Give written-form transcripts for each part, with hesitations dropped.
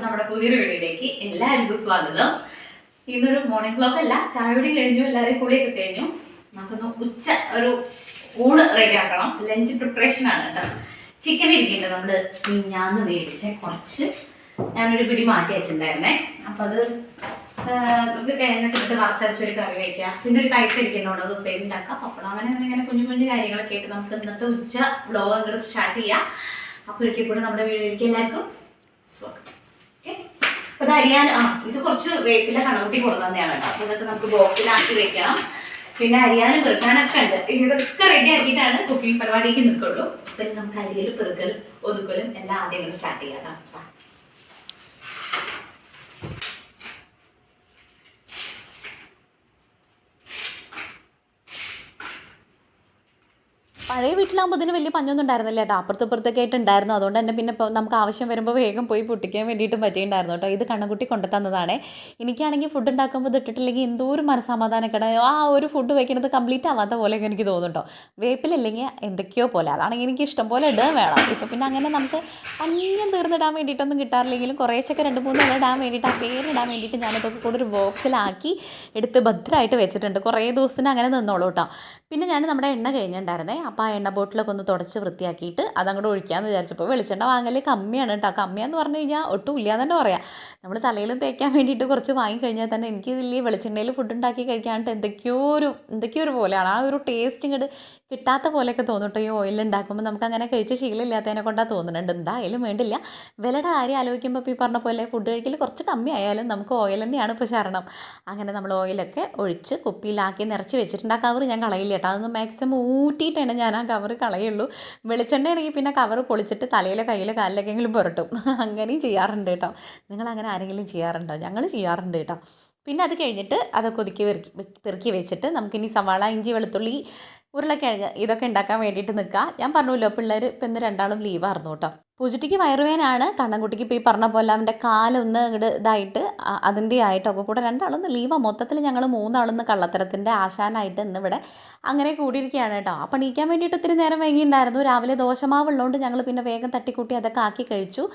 നമ്മുടെ പുതിയൊരു വീഡിയോയിലേക്ക് എല്ലാവർക്കും സ്വാഗതം. ഇന്നൊരു മോർണിംഗ് വ്ലോഗ് അല്ല, ചായപൊടി കഴിഞ്ഞു, എല്ലാവരും കുളിയൊക്കെ കഴിഞ്ഞു. നമുക്കൊന്ന് ഉച്ച ഒരു ഊണ് റെഡിയാക്കണം. ലഞ്ച് പ്രിപ്പറേഷൻ ആണ് കേട്ടോ. ചിക്കൻ ഇരിക്കുന്നുണ്ട്, നമ്മൾ മിഞ്ഞാന്ന് മേടിച്ച കുറച്ച് ഞാനൊരു പിടി മാറ്റി വെച്ചിട്ടുണ്ടായിരുന്നേ. അപ്പം അത് നമുക്ക് കിഴങ്ങൊക്കെ ഇട്ട് വറുത്തരച്ചൊരു കറി വയ്ക്കാം. പിന്നെ ഒരു കൈക്ക് ഇരിക്കുന്നുണ്ട്, അത് ഉപ്പേരുണ്ടാക്കാം, പപ്പടം, അങ്ങനെ കുഞ്ഞു കുഞ്ഞു കാര്യങ്ങളൊക്കെ ആയിട്ട് നമുക്ക് ഇന്നത്തെ ഉച്ച വ്ലോഗ് അങ്ങോട്ട് സ്റ്റാർട്ട് ചെയ്യാം. അപ്പോൾ ഒരിക്കൽ കൂടെ നമ്മുടെ വീഡിയോയിലേക്ക് എല്ലാവർക്കും സ്വാഗതം. ഓക്കെ, അപ്പോൾ ഇത് അരിയാൻ ഇത് കുറച്ച് വേപ്പില കണക്കുട്ടി കൊടുക്കുന്നതാണ് കേട്ടോ. അപ്പോൾ ഇതൊക്കെ നമുക്ക് ബോക്സിലാക്കി വെക്കണം. പിന്നെ അരിയാനും പെറുക്കാനൊക്കെ ഉണ്ട്. ഇതൊക്കെ റെഡി ആക്കിയിട്ടാണ് കുക്കിംഗ് പരിപാടിക്ക് നിൽക്കുള്ളൂ. പിന്നെ നമുക്ക് അരിയലും പെറുക്കലും ഒതുക്കലും എല്ലാം ആദ്യം ഇങ്ങനെ സ്റ്റാർട്ട് ചെയ്യാം കേട്ടോ. പഴയ വീട്ടിലാകുമ്പോൾ ഇതിന് വലിയ പഞ്ഞൊന്നും ഉണ്ടായിരുന്നില്ല കേട്ടോ. അപ്പുറത്തൊക്കെ ആയിട്ട് ഉണ്ടായിരുന്നു. അതുകൊണ്ട് തന്നെ പിന്നെ ഇപ്പോൾ നമുക്ക് ആവശ്യം വരുമ്പോൾ വേഗം പോയി പൊട്ടിക്കാൻ വേണ്ടിയിട്ടും പറ്റിയിട്ടുണ്ടായിരുന്നു കേട്ടോ. ഇത് കണ്ണൻകുട്ടി കൊണ്ടു തന്നതാണ്. എനിക്കാണെങ്കിൽ ഫുഡ് ഉണ്ടാക്കുമ്പോൾ ഇത് ഇട്ടിട്ടില്ലെങ്കിൽ എന്തോ ഒരു മനസ്സമാധാനക്കേട്, ആ ഒരു ഫുഡ് വയ്ക്കുന്നത് കംപ്ലീറ്റ് ആവാത്ത പോലെയൊക്കെ എനിക്ക് തോന്നും കേട്ടോ. വേപ്പിലില്ലെങ്കിൽ എന്തൊക്കെയോ പോലെ, അതാണെങ്കിൽ എനിക്ക് ഇഷ്ടം പോലെ ഇടാൻ വേണം. ഇപ്പോൾ പിന്നെ അങ്ങനെ നമുക്ക് പഞ്ഞം തീർന്നിടാൻ വേണ്ടിയിട്ടൊന്നും കിട്ടാറില്ലെങ്കിലും കുറേശ്ശൊക്കെ 2-3 ഇല ഇടാൻ വേണ്ടിയിട്ട്, ആ പേരിടാൻ വേണ്ടിയിട്ട് ഞാനിതൊക്കെ കൂടെ ഒരു ബോക്സിലാക്കി എടുത്ത് ഭദ്രമായിട്ട് വെച്ചിട്ടുണ്ട്. കുറേ ദിവസത്തിന് അങ്ങനെ നിന്നോളൂ കേട്ടോ. പിന്നെ ഞാൻ നമ്മുടെ എണ്ണ കഴിഞ്ഞിട്ടുണ്ടായിരുന്നേ. അപ്പോൾ ആ എണ്ണ ബോട്ടിലൊക്കെ ഒന്ന് തുടച്ച് വൃത്തിയാക്കിയിട്ട് അതങ്ങോട്ട് ഒഴിക്കാമെന്ന് വിചാരിച്ചപ്പോൾ വെളിച്ചെണ്ണ വാങ്ങൽ കമ്മിയാണ് കേട്ടോ. കമ്മിയാന്ന് പറഞ്ഞു കഴിഞ്ഞാൽ ഒട്ടും ഇല്ലയെന്ന് തന്നെ പറയാം. നമ്മൾ തലയിലും തേക്കാൻ വേണ്ടിയിട്ട് കുറച്ച് വാങ്ങിക്കഴിഞ്ഞാൽ തന്നെ എനിക്ക് ഇതിൽ വെളിച്ചെണ്ണയിൽ ഫുഡ് ഉണ്ടാക്കി കഴിക്കാനായിട്ട് എന്തൊക്കെയോ ഒരു പോലെയാണ്. ആ ഒരു ടേസ്റ്റ് ഇങ്ങോട്ട് കിട്ടാത്ത പോലെയൊക്കെ തോന്നിട്ടോ. ഈ ഓയിൽ ഉണ്ടാക്കുമ്പോൾ നമുക്ക് അങ്ങനെ കഴിച്ച് ശീലമില്ലാത്തതിനെ കൊണ്ടാണ് തോന്നുന്നുണ്ട്. എന്തായാലും വേണ്ടില്ല, വിലയുടെ കാര്യം ആലോചിക്കുമ്പോൾ ഇപ്പോൾ ഈ പറഞ്ഞ പോലെ ഫുഡ് കഴിക്കൽ കുറച്ച് കമ്മി ആയാലും നമുക്ക് ഓയിൽ തന്നെയാണ് ഇപ്പോൾ ശരണം. അങ്ങനെ നമ്മൾ ഓയിലൊക്കെ ഒഴിച്ച് കുപ്പിയിലാക്കി നിറച്ച് വെച്ചിട്ടുണ്ട്. ആ കവർ ഞാൻ കളയില്ല കേട്ടോ. അതൊന്ന് മാക്സിമം ഊറ്റിയിട്ടാണ് ഞാൻ ആ കവർ കളയുള്ളൂ. വെളിച്ചെണ്ണ ആണെങ്കിൽ പിന്നെ കവർ പൊളിച്ചിട്ട് തലയിലോ കയ്യിലോ കാലിലേക്കെങ്കിലും പുരട്ടും. അങ്ങനെയും ചെയ്യാറുണ്ട് കേട്ടോ. നിങ്ങളങ്ങനെ ആരെങ്കിലും ചെയ്യാറുണ്ടോ? ഞങ്ങൾ ചെയ്യാറുണ്ട് കേട്ടോ. പിന്നെ അത് കഴിഞ്ഞിട്ട് അതൊക്കെ ഒതുക്കി പെറുക്കി വെച്ചിട്ട് നമുക്കിനി സവാള, ഇഞ്ചി, വെളുത്തുള്ളി, ഉരുളക്കിഴങ്ങ് ഇതൊക്കെ ഉണ്ടാക്കാൻ വേണ്ടിയിട്ട് നിൽക്കാം. ഞാൻ പറഞ്ഞല്ലോ, പിള്ളേർ ഇപ്പം ഇന്ന് 2 ലീവായിരുന്നു കേട്ടോ. പൂജട്ടിക്ക് വയറുവേനാണ്. കണ്ണൻകുട്ടിക്ക് ഇപ്പോൾ ഈ പറഞ്ഞ പോലെ അവൻ്റെ കാലൊന്ന് ഇങ്ങോട്ട് ഇതായിട്ട് അതിൻ്റെ ആയിട്ടൊക്കെ കൂടെ 2 ലീവാണ്. മൊത്തത്തിൽ ഞങ്ങൾ 3 കള്ളത്തരത്തിൻ്റെ ആശാനായിട്ട് ഇന്നിവിടെ അങ്ങനെ കൂടിയിരിക്കുകയാണ് കേട്ടോ. അപ്പം എണീക്കാൻ വേണ്ടിയിട്ട് ഒത്തിരി നേരം വൈകിയിട്ടുണ്ടായിരുന്നു. രാവിലെ ദോശമാവ് ഉള്ളതുകൊണ്ട് ഞങ്ങൾ പിന്നെ വേഗം തട്ടിക്കൂട്ടി അതൊക്കെ ആക്കി കഴിച്ചു.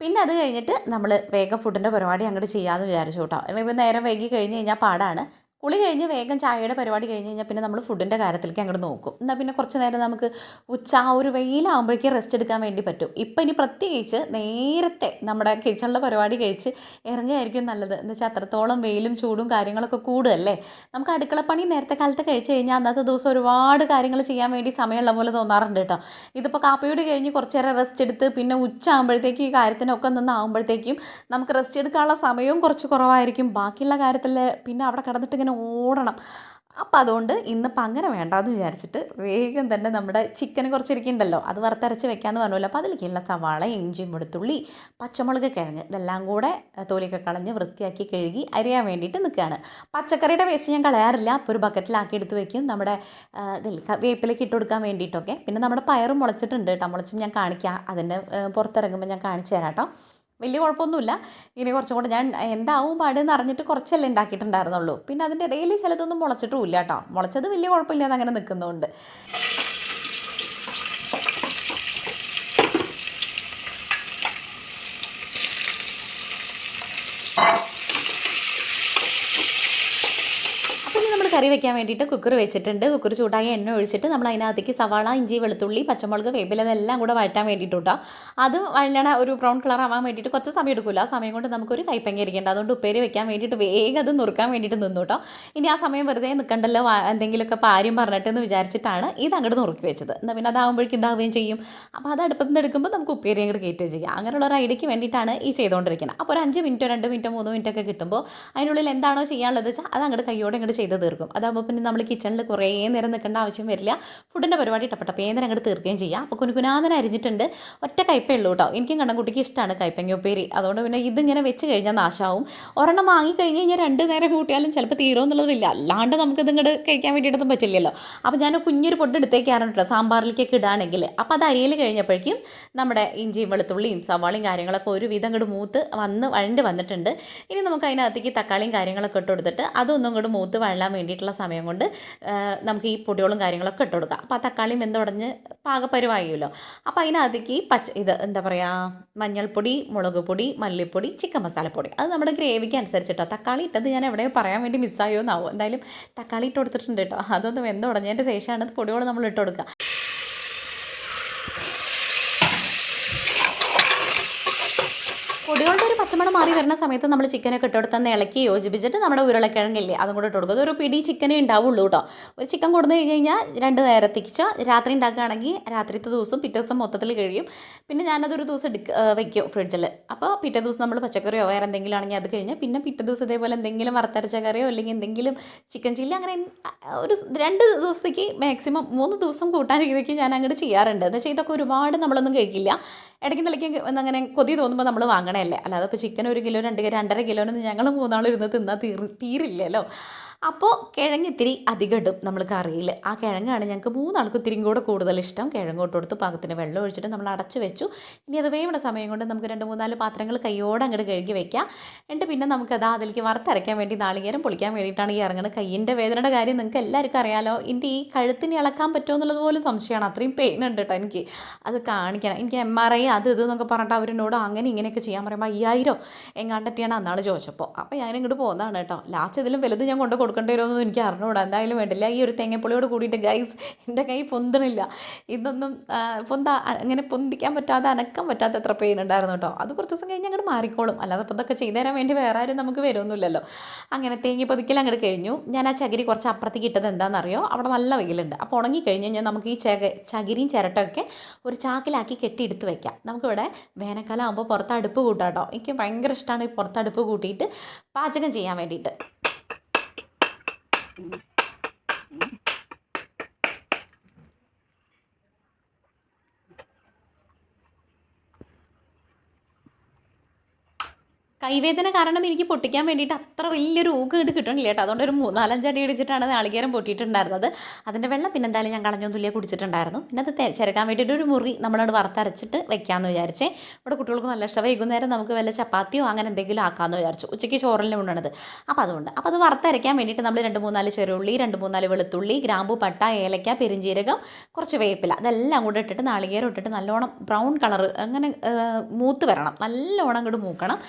പിന്നെ അത് കഴിഞ്ഞിട്ട് നമ്മൾ വേഗം ഫുഡിൻ്റെ പരിപാടി അങ്ങോട്ട് ചെയ്യാമെന്ന് വിചാരിച്ചു കേട്ടോ. ഇപ്പം നേരം വൈകി കഴിഞ്ഞ് കഴിഞ്ഞാൽ പാടാണ്. കുളി കഴിഞ്ഞ് വേഗം ചായയുടെ പരിപാടി കഴിഞ്ഞ് കഴിഞ്ഞാൽ പിന്നെ നമ്മൾ ഫുഡിൻ്റെ കാര്യത്തിലേക്ക് അങ്ങോട്ട് നോക്കും. എന്നാൽ പിന്നെ കുറച്ച് നേരം നമുക്ക് ഉച്ച ആ ഒരു വെയിലാകുമ്പോഴേക്കും റെസ്റ്റ് എടുക്കാൻ വേണ്ടി പറ്റും. ഇപ്പം ഇനി പ്രത്യേകിച്ച് നേരത്തെ നമ്മുടെ കിച്ചണിലെ പരിപാടി കഴിച്ച് ഇറങ്ങിയായിരിക്കും നല്ലത്. എന്ന് വെച്ചാൽ അത്രത്തോളം വെയിലും ചൂടും കാര്യങ്ങളൊക്കെ കൂടുമല്ലേ. നമുക്ക് അടുക്കളപ്പണി നേരത്തെ കാലത്ത് കഴിച്ച് കഴിഞ്ഞാൽ അന്നത്തെ ദിവസം ഒരുപാട് കാര്യങ്ങൾ ചെയ്യാൻ വേണ്ടി സമയമുള്ള പോലെ തോന്നാറുണ്ട് കേട്ടോ. ഇതിപ്പോൾ കാപ്പിയോട് കഴിഞ്ഞ് കുറച്ച് നേരം റെസ്റ്റ് എടുത്ത് പിന്നെ ഉച്ച ആകുമ്പോഴത്തേക്കും ഈ കാര്യത്തിനൊക്കെ നിന്നാകുമ്പോഴത്തേക്കും നമുക്ക് റെസ്റ്റ് എടുക്കാനുള്ള സമയവും കുറച്ച് കുറവായിരിക്കും. ബാക്കിയുള്ള കാര്യത്തിൽ പിന്നെ അവിടെ കിടന്നിട്ട് ഇങ്ങനെ ഓടണം. അപ്പോൾ അതുകൊണ്ട് ഇന്നിപ്പോൾ അങ്ങനെ വേണ്ടാന്ന് വിചാരിച്ചിട്ട് വേഗം തന്നെ നമ്മുടെ ചിക്കന് കുറച്ചിരിക്കുന്നുണ്ടല്ലോ, അത് വറുത്തരച്ച് വെക്കാമെന്ന് പറഞ്ഞല്ലോ. അപ്പോൾ അതിലേക്കുള്ള സവാള, ഇഞ്ചി, വെളുത്തുള്ളി, പച്ചമുളക്, കിഴങ്ങ് ഇതെല്ലാം കൂടെ തൊലിയൊക്കെ കളഞ്ഞ് വൃത്തിയാക്കി കഴുകി അരിയാൻ വേണ്ടിയിട്ട് നിൽക്കുകയാണ്. പച്ചക്കറിയുടെ വേസ്റ്റ് ഞാൻ കളയാറില്ല. അപ്പോൾ ഒരു ബക്കറ്റിലാക്കി എടുത്ത് വെക്കും, നമ്മുടെ ഇതിൽ വേപ്പിലേക്ക് ഇട്ട് കൊടുക്കാൻ വേണ്ടിയിട്ടൊക്കെ. പിന്നെ നമ്മുടെ പയറും മുളച്ചിട്ടുണ്ട് കേട്ടോ. മുളച്ച് ഞാൻ കാണിക്കാം, അതിൻ്റെ പുറത്തിറങ്ങുമ്പോൾ ഞാൻ കാണിച്ചു തരാം കേട്ടോ. വലിയ കുഴപ്പമൊന്നുമില്ല. ഇനി കുറച്ചും കൂടെ ഞാൻ എന്താവും പാടെന്ന് അറിഞ്ഞിട്ട് കുറച്ചല്ലേ ഉണ്ടാക്കിയിട്ടുണ്ടായിരുന്നുള്ളൂ. പിന്നെ അതിൻ്റെ ഇടയിൽ ചിലതൊന്നും മുളച്ചിട്ടുമില്ല കേട്ടോ. മുളച്ചത് വലിയ കുഴപ്പമില്ലാതെ അങ്ങനെ നിൽക്കുന്നുണ്ട്. കറി വെക്കാൻ വേണ്ടിയിട്ട് കുക്കർ വെച്ചിട്ടുണ്ട്. കുക്കർ ചൂടായി എണ്ണ ഒഴിച്ചിട്ട് നമ്മൾ അതിനകത്തേക്ക് സവാള, ഇഞ്ചി, വെളുത്തുള്ളി, പച്ചമുളക്, വേപ്പില ഇതെല്ലാം കൂടെ വഴറ്റാൻ വേണ്ടിയിട്ട് കേട്ടോ. അത് വഴലണ ഒരു ബ്രൗൺ കളർ ആവാൻ വേണ്ടിയിട്ട് കുറച്ച് സമയം എടുക്കില്ല. ആ സമയം കൊണ്ട് നമുക്കൊരു കൈപ്പങ്ങ ഇരിക്കേണ്ട. അതുകൊണ്ട് ഉപ്പേരി വെക്കാൻ വേണ്ടിയിട്ട് വേഗം അത് നുറുക്കാൻ വേണ്ടിയിട്ട് നിന്നു കേട്ടോ. ഇനി ആ സമയം വെറുതെ നിൽക്കണ്ടല്ലോ, എന്തെങ്കിലുമൊക്കെ കാര്യം പറഞ്ഞിട്ടെന്ന് വിചാരിച്ചിട്ടാണ് ഇത് അങ്ങോട്ട് നുറുക്കി വെച്ചത്. എന്നാൽ പിന്നെ അതാകുമ്പോഴേക്കും ഇതാവുകയും ചെയ്യും. അപ്പോൾ അത് അടുപ്പത്ത് നിന്ന് എടുക്കുമ്പോൾ നമുക്ക് ഉപ്പേരി അങ്ങോട്ട് കയറ്റുകയും ചെയ്യാം. അങ്ങനെയുള്ള ഒരു ഐഡിയയ്ക്ക് വേണ്ടിയിട്ടാണ് ഈ ചെയ്തുകൊണ്ടിരിക്കുന്നത്. അപ്പോൾ ഒരു 5 മിനിറ്റോ 2 മിനിറ്റോ 3 മിനിറ്റോ ഒക്കെ കിട്ടുമ്പോൾ അതിനുള്ളിൽ എന്താണോ ചെയ്യാനുള്ളത് വെച്ചാൽ അത് അങ്ങോട്ട് കയ്യോടെ അങ്ങോട്ട് ചെയ്ത് തീർക്കും. അതാകുമ്പോൾ പിന്നെ നമ്മൾ കിച്ചണിൽ കുറേ നേരം നിൽക്കേണ്ട ആവശ്യം വരില്ല. ഫുഡിൻ്റെ പരിപാടി ടപ്പേന്നേരം അങ്ങോട്ട് തീർക്കുകയും ചെയ്യാം. അപ്പോൾ കുനുകുനാന്നേരം അരിഞ്ഞിട്ടുണ്ട്. ഒറ്റ കയ്പേ ഉള്ളൂ കേട്ടോ. എനിക്കും കണ്ണൻകുട്ടിക്ക് ഇഷ്ടമാണ് കയ്പങ്ങ ഉപ്പേരി. അതുകൊണ്ട് പിന്നെ ഇതിങ്ങനെ വെച്ച് കഴിഞ്ഞാൽ നാശമാവും. ഒരെണ്ണം വാങ്ങിക്കഴിഞ്ഞ് കഴിഞ്ഞാൽ 2 നേരം കൂട്ടിയാലും ചിലപ്പോൾ തീരുമെന്നുള്ളതില്ല. അല്ലാണ്ട് നമുക്കിത് ഇങ്ങോട്ട് കഴിക്കാൻ വേണ്ടിയിട്ടൊന്നും പറ്റില്ലല്ലോ. അപ്പോൾ ഞാൻ കുഞ്ഞൊരു പൊട്ട് എടുത്തേക്കാറുണ്ട് കേട്ടോ, സാമ്പാറിലേക്കൊക്കെ ഇടുകയാണെങ്കിൽ. അപ്പോൾ അത് അരിയിൽ കഴിഞ്ഞപ്പോഴേക്കും നമ്മുടെ ഇഞ്ചിയും വെളുത്തുള്ളിയും സവാളയും കാര്യങ്ങളൊക്കെ ഒരുവിധം അങ്ങോട്ട് മൂത്ത് വഴണ്ട് വന്നിട്ടുണ്ട്. ഇനി നമുക്ക് അതിനകത്തേക്ക് തക്കാളിയും കാര്യങ്ങളൊക്കെ ഇട്ട് കൊടുത്തിട്ട് അതൊന്നും ഇങ്ങോട്ട് മൂത്ത് വഴലാൻ വേണ്ടിയിട്ട് വേണ്ടിയിട്ടുള്ള സമയം കൊണ്ട് നമുക്ക് ഈ പൊടികളും കാര്യങ്ങളൊക്കെ ഇട്ട് കൊടുക്കാം. അപ്പോൾ ആ തക്കാളി വെന്തുടഞ്ഞ് പാകപ്പരുവായുമല്ലോ. അപ്പോൾ അതിനകത്തേക്ക് എന്താ പറയുക, മഞ്ഞൾപ്പൊടി, മുളക് പൊടി, മല്ലിപ്പൊടി, ചിക്കൻ മസാലപ്പൊടി, അത് നമ്മുടെ ഗ്രേവിക്ക് അനുസരിച്ചിട്ടോ. തക്കാളി ഇട്ടത് ഞാൻ എവിടെയോ പറയാൻ വേണ്ടി മിസ്സായോ എന്നാവും. എന്തായാലും തക്കാളി ഇട്ട് കൊടുത്തിട്ടുണ്ട് കേട്ടോ. അതൊന്ന് വെന്തുടഞ്ഞതിൻ്റെ ശേഷമാണ് പൊടികൾ നമ്മൾ ഇട്ട് കൊടുക്കുക. പൊടികളുടെ ഒരു പച്ചമണം മാറി വരുന്ന സമയത്ത് നമ്മൾ ചിക്കനൊക്കെ ഇട്ടെടുത്ത് ഇളക്കി യോജിപ്പിച്ചിട്ട് നമ്മുടെ ഉരുളക്കിഴങ്ങില്ലേ അതും കൂടെ ഇട്ട് കൊടുക്കും. അതൊരു പിടി ചിക്കനേ ഉണ്ടാവുള്ളൂ കേട്ടോ. ഒരു ചിക്കൻ കൊടുത്തു കഴിഞ്ഞ് കഴിഞ്ഞാൽ 2 നേരത്തേക്ക് രാത്രി ഉണ്ടാക്കുകയാണെങ്കിൽ രാത്രിത്തെ ദിവസം പിറ്റേ ദിവസം മൊത്തത്തിൽ കഴിയും. പിന്നെ ഞാനതൊരു ദിവസം വെക്കും ഫ്രിഡ്ജിൽ. അപ്പോൾ പിറ്റേ ദിവസം നമ്മൾ പച്ചക്കറിയോ വേറെ എന്തെങ്കിലും ആണെങ്കിൽ അത് കഴിഞ്ഞ് പിന്നെ പിറ്റേ ദിവസം ഇതേപോലെ എന്തെങ്കിലും വറുത്തരച്ച കറിയോ അല്ലെങ്കിൽ എന്തെങ്കിലും ചിക്കൻ ചില്ലി അങ്ങനെ ഒരു 2 ദിവസത്തേക്ക് മാക്സിമം 3 ദിവസം കൂട്ടാൻ രീതിക്ക് ഞാൻ അങ്ങോട്ട് ചെയ്യാറുണ്ട്. എന്ന് വെച്ചാൽ ഇതൊക്കെ ഒരുപാട് നമ്മളൊന്നും കഴിക്കില്ല. ഇടയ്ക്ക് നിലയ്ക്ക് അങ്ങനെ കൊതി തോന്നുമ്പോൾ നമ്മൾ വാങ്ങണമല്ലേ. അല്ലാതെ ഇപ്പോൾ ചിക്കൻ 1 കിലോ 2.5 കിലോനൊന്നും ഞങ്ങൾ 3 ആൾ ഇരുന്ന് തിന്നാൽ തീരില്ലല്ലോ. അപ്പോൾ കിഴങ്ങ് ഇത്തിരി അധികം ഇടും നമ്മൾ കറിയിൽ. ആ കിഴങ്ങാണ് ഞങ്ങൾക്ക് 3 ആൾക്ക് ഇത്തിരിയും കൂടെ കൂടുതൽ ഇഷ്ടം. കിഴങ്ങ് ഇട്ട് കൊടുത്ത് പാകത്തിന് വെള്ളം ഒഴിച്ചിട്ട് നമ്മൾ അടച്ച് വെച്ചു. ഇനി അത് വേവുന്ന സമയം കൊണ്ട് നമുക്ക് 2-3-4 പാത്രങ്ങൾ കൈയോടെ അങ്ങോട്ട് കഴുകി വെക്കാം. എന്നിട്ട് പിന്നെ നമുക്കത് അതിലേക്ക് വറുത്തരയ്ക്കാൻ വേണ്ടി നാളികേരം പൊളിക്കാൻ വേണ്ടിയിട്ടാണ് ഈ ഇറങ്ങുന്നത്. കയ്യിൻ്റെ വേദനയുടെ കാര്യം നിങ്ങൾക്ക് എല്ലാവർക്കും അറിയാലോ. എൻ്റെ ഈ കഴുത്തിന് ഇളക്കാൻ പറ്റുമോ എന്നുള്ളത് പോലും സംശയമാണ്. അത്രയും പെയിൻ ഉണ്ട് കേട്ടോ എനിക്ക്. അത് കാണിക്കണം. എനിക്ക് MRI അത് എന്നൊക്കെ പറഞ്ഞിട്ട് അവരിനോട് അങ്ങനെ ഇങ്ങനെയൊക്കെ ചെയ്യാൻ പറയുമ്പോൾ 5000 എങ്ങാണ്ടൊക്കെയാണ് അന്നാൾ ചോദിച്ചപ്പോൾ. അപ്പോൾ ഞാനിങ്ങോട്ട് പോകുന്നതാണ് കേട്ടോ. ലാസ്റ്റ് ഇതിലും വലുത് ഞാൻ കൊണ്ട് കൊടുക്കേണ്ടി വരുമെന്നൊന്നും എനിക്ക് അറിഞ്ഞുകൂടാ. എന്തായാലും വേണ്ടില്ല. ഈ ഒരു തേങ്ങപ്പൊളിയോട് കൂടിയിട്ട് ഗൈസ് എൻ്റെ കൈ പൊന്തണില്ല. ഇതൊന്നും അങ്ങനെ പൊന്തിക്കാൻ പറ്റാതെ അനക്കാൻ പറ്റാത്ത എത്ര പെയിൻ ഉണ്ടായിരുന്നു കേട്ടോ. അത് കുറച്ച് ദിവസം കഴിഞ്ഞ് അങ്ങോട്ട് മാറിക്കോളും. അല്ലാതെ അപ്പോൾ ഇതൊക്കെ ചെയ്തു തരാൻ വേണ്ടി വേറെ ആരും നമുക്ക് വരുമൊന്നുമില്ലല്ലോ. അങ്ങനെ തേങ്ങ പൊതിക്കൽ അങ്ങോട്ട് കഴിഞ്ഞു. ഞാൻ ആ ചകിരി കുറച്ച് അപ്പുറത്തേക്ക് ഇട്ടത് എന്താണെന്നറിയോ, അവിടെ നല്ല വെയിലുണ്ട്. അപ്പോൾ ഉണങ്ങി കഴിഞ്ഞ് കഴിഞ്ഞാൽ നമുക്ക് ഈ ചകിരിയും ചിരട്ടയൊക്കെ ഒരു ചാക്കിലാക്കി കെട്ടിയെടുത്ത് വയ്ക്കാം. നമുക്കിവിടെ വേനൽക്കാലം ആകുമ്പോൾ പുറത്ത് അടുപ്പ് കൂട്ടാം കേട്ടോ. എനിക്ക് ഭയങ്കര ഇഷ്ടമാണ് ഈ പുറത്ത് അടുപ്പ് കൂട്ടിയിട്ട് പാചകം ചെയ്യാൻ വേണ്ടിയിട്ട്. കൈവേദന കാരണം എനിക്ക് പൊട്ടിക്കാൻ വേണ്ടിയിട്ട് അത്ര വലിയൊരു ഊക്ക് കിട്ടണില്ല കേട്ടോ. അതുകൊണ്ട് ഒരു 3-4 അടി അടിച്ചിട്ടാണ് നാളികേരം പൊട്ടിയിട്ടുണ്ടായിരുന്നത്. അതിൻ്റെ വെള്ളം പിന്നെ എന്തായാലും ഞാൻ കളഞ്ഞൊന്നുമില്ല കുടിച്ചിട്ടുണ്ടായിരുന്നു. പിന്നെ അത് ചിരക്കാൻ വേണ്ടിയിട്ട് ഒരു മുറി നമ്മളോട് വറുത്തരച്ചിട്ട് വെക്കാമെന്ന് വിചാരിച്ചേ. ഇവിടെ കുട്ടികൾക്ക് നല്ല ഇഷ്ടം. വൈകുന്നേരം നമുക്ക് വല്ല ചപ്പാത്തിയോ അങ്ങനെ എന്തെങ്കിലും ആക്കാമെന്ന് വിചാരിച്ചു. ഉച്ചയ്ക്ക് ചോറിൻ്റെ കൊണ്ടാണത്. അപ്പോൾ അത് വറുത്തരയ്ക്കാൻ വേണ്ടിയിട്ട് നമ്മൾ 2-3-4 ചെറുള്ളി, 2-3-4 വെളുത്തുള്ളി, ഗ്രാമ്പു, പട്ട, ഏലക്ക, പെരിഞ്ജീരകം, കുറച്ച് വേപ്പില, അതെല്ലാം കൂടെ ഇട്ടിട്ട് നാളികേരം ഇട്ടിട്ട് നല്ലോണം ബ്രൗൺ കളർ അങ്ങനെ മൂത്ത് വരണം. നല്ലോണം അങ്ങോട്ട് മൂക്കണം.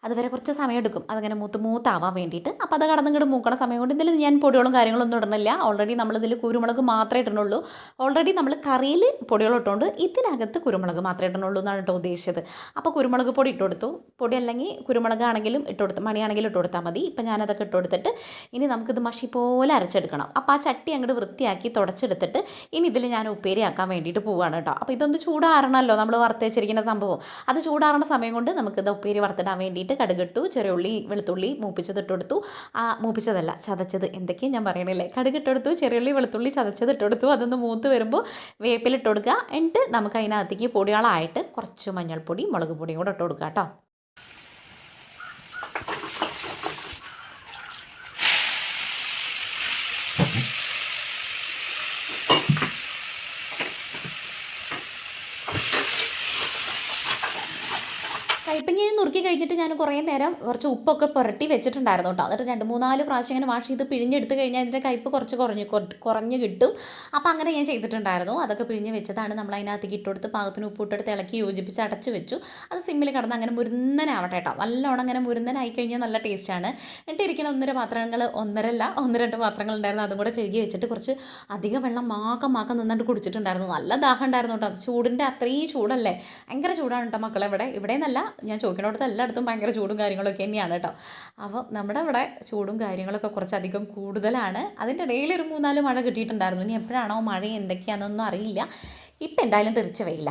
അതുവരെ കുറച്ച് സമയം എടുക്കും അതങ്ങനെ മൂത്താവാൻ വേണ്ടിയിട്ട്. അപ്പോൾ അത് കടന്നിങ്ങോട്ട് മൂക്കണ സമയം കൊണ്ട് ഇതിൽ ഞാൻ പൊടികളും കാര്യങ്ങളൊന്നും ഇടണില്ല. ഓൾറെഡി നമ്മളിതിൽ കുരുമുളക് മാത്രമേ ഇടണുള്ളൂ. ഓൾറെഡി നമ്മൾ കറിയിൽ പൊടികൾ ഇട്ടുകൊണ്ട് ഇതിനകത്ത് കുരുമുളക് മാത്രമേ ഇടണുള്ളൂ എന്നാണ് കേട്ടോ ഉദ്ദേശിച്ചത്. അപ്പോൾ കുരുമുളക് പൊടി ഇട്ട് കൊടുത്തു. പൊടി അല്ലെങ്കിൽ കുരുമുളകാണെങ്കിലും ഇട്ട് കൊടുത്ത് മണിയാണെങ്കിലും ഇട്ട് കൊടുത്താൽ മതി. ഇപ്പം ഞാനതൊക്കെ ഇട്ട് കൊടുത്തിട്ട് ഇനി നമുക്കിത് മഷി പോലെ അരച്ചെടുക്കണം. അപ്പോൾ ആ ചട്ടി അങ്ങോട്ട് വൃത്തിയാക്കി തുടച്ചെടുത്തിട്ട് ഇനി ഇതിൽ ഞാൻ ഉപ്പേരി ആക്കാൻ വേണ്ടിയിട്ട് പോവുകയാണ് കേട്ടോ. അപ്പോൾ ഇതൊന്ന് ചൂടാറണമല്ലോ നമ്മൾ വറുത്ത് വെച്ചിരിക്കുന്ന സംഭവം. അത് ചൂടാറുന്ന സമയം കൊണ്ട് നമുക്കിത് ഉപ്പേരി വറുത്തിടാൻ വേണ്ടിയിട്ട് കടുകിട്ടു, ചെറിയ ഉള്ളി വെളുത്തുള്ളി മൂപ്പിച്ചത് ഇട്ടെടുത്തു. മൂപ്പിച്ചതല്ല ചതച്ചത്, എന്തൊക്കെയാണ് ഞാൻ പറയണില്ലേ. കടുകിട്ടെടുത്തു, ചെറിയ ഉള്ളി വെളുത്തുള്ളി ചതച്ചത് ഇട്ടെടുത്തു. അതൊന്ന് മൂത്ത് വരുമ്പോൾ വേപ്പിലിട്ട് കൊടുക്കുക. എന്നിട്ട് നമുക്ക് അതിനകത്തേക്ക് പൊടികളായിട്ട് കുറച്ച് മഞ്ഞൾപ്പൊടി, മുളക് പൊടിയും കൂടെ ഇട്ട് കൊടുക്കുക കേട്ടോ. കൈപ്പങ്ങ നുറുക്കി കഴിഞ്ഞിട്ട് ഞാൻ കുറേ നേരം കുറച്ച് ഉപ്പൊക്കെ പുരട്ടി വെച്ചിട്ടുണ്ടായിരുന്നു കേട്ടോ. എന്നിട്ട് 2-3-4 പ്രാവശ്യം ഇങ്ങനെ വാഷ് ചെയ്ത് പിഴിഞ്ഞെടുത്ത് കഴിഞ്ഞാൽ അതിൻ്റെ കയ്പ്പ് കുറച്ച് കുറഞ്ഞ് കിട്ടും. അപ്പോൾ അങ്ങനെ ഞാൻ ചെയ്തിട്ടുണ്ടായിരുന്നു. അതൊക്കെ പിഴിഞ്ഞ് വെച്ചതാണ്. നമ്മൾ അതിനകത്തേക്ക് ഇട്ടുകൊടുത്ത് പാകത്തിന് ഉപ്പിട്ടെടുത്ത് ഇളക്കി യോജിപ്പിച്ച് അടച്ച് വെച്ചു. അത് സിമ്മിൽ കിടന്ന് അങ്ങനെ മുരുന്നനാവട്ടെ കേട്ടോ. നല്ലോണം അങ്ങനെ മുരുന്നനായി കഴിഞ്ഞാൽ നല്ല ടേസ്റ്റാണ്. എന്നിട്ട് ഇരിക്കുന്ന 1-2 പാത്രങ്ങൾ, 1-2 പാത്രങ്ങൾ ഉണ്ടായിരുന്നു. അതും കൂടെ കഴുകി വെച്ചിട്ട് കുറച്ച് അധികം വെള്ളം മാക്കം നിന്നിട്ട് കുടിച്ചിട്ടുണ്ടായിരുന്നു. നല്ല ദാഹം ഉണ്ടായിരുന്നു കേട്ടോ. ചൂടിൻ്റെ അത്രയും ചൂടല്ലേ, ഭയങ്കര ചൂടാണ് കേട്ടോ മക്കളെ. ഇവിടെ എന്നല്ല ഞാൻ ചോദിക്കുന്നിടത്ത് എല്ലായിടത്തും ഭയങ്കര ചൂടും കാര്യങ്ങളൊക്കെ തന്നെയാണ് കേട്ടോ. അപ്പോൾ നമ്മുടെ ഇവിടെ ചൂടും കാര്യങ്ങളൊക്കെ കുറച്ചധികം കൂടുതലാണ്. അതിൻ്റെ ഇടയിൽ ഒരു 3-4 മഴ കിട്ടിയിട്ടുണ്ടായിരുന്നു. ഇനി എപ്പോഴാണോ മഴ എന്തൊക്കെയാണെന്നൊന്നും അറിയില്ല. ഇപ്പം എന്തായാലും തെറിച്ച് വെയില്ല.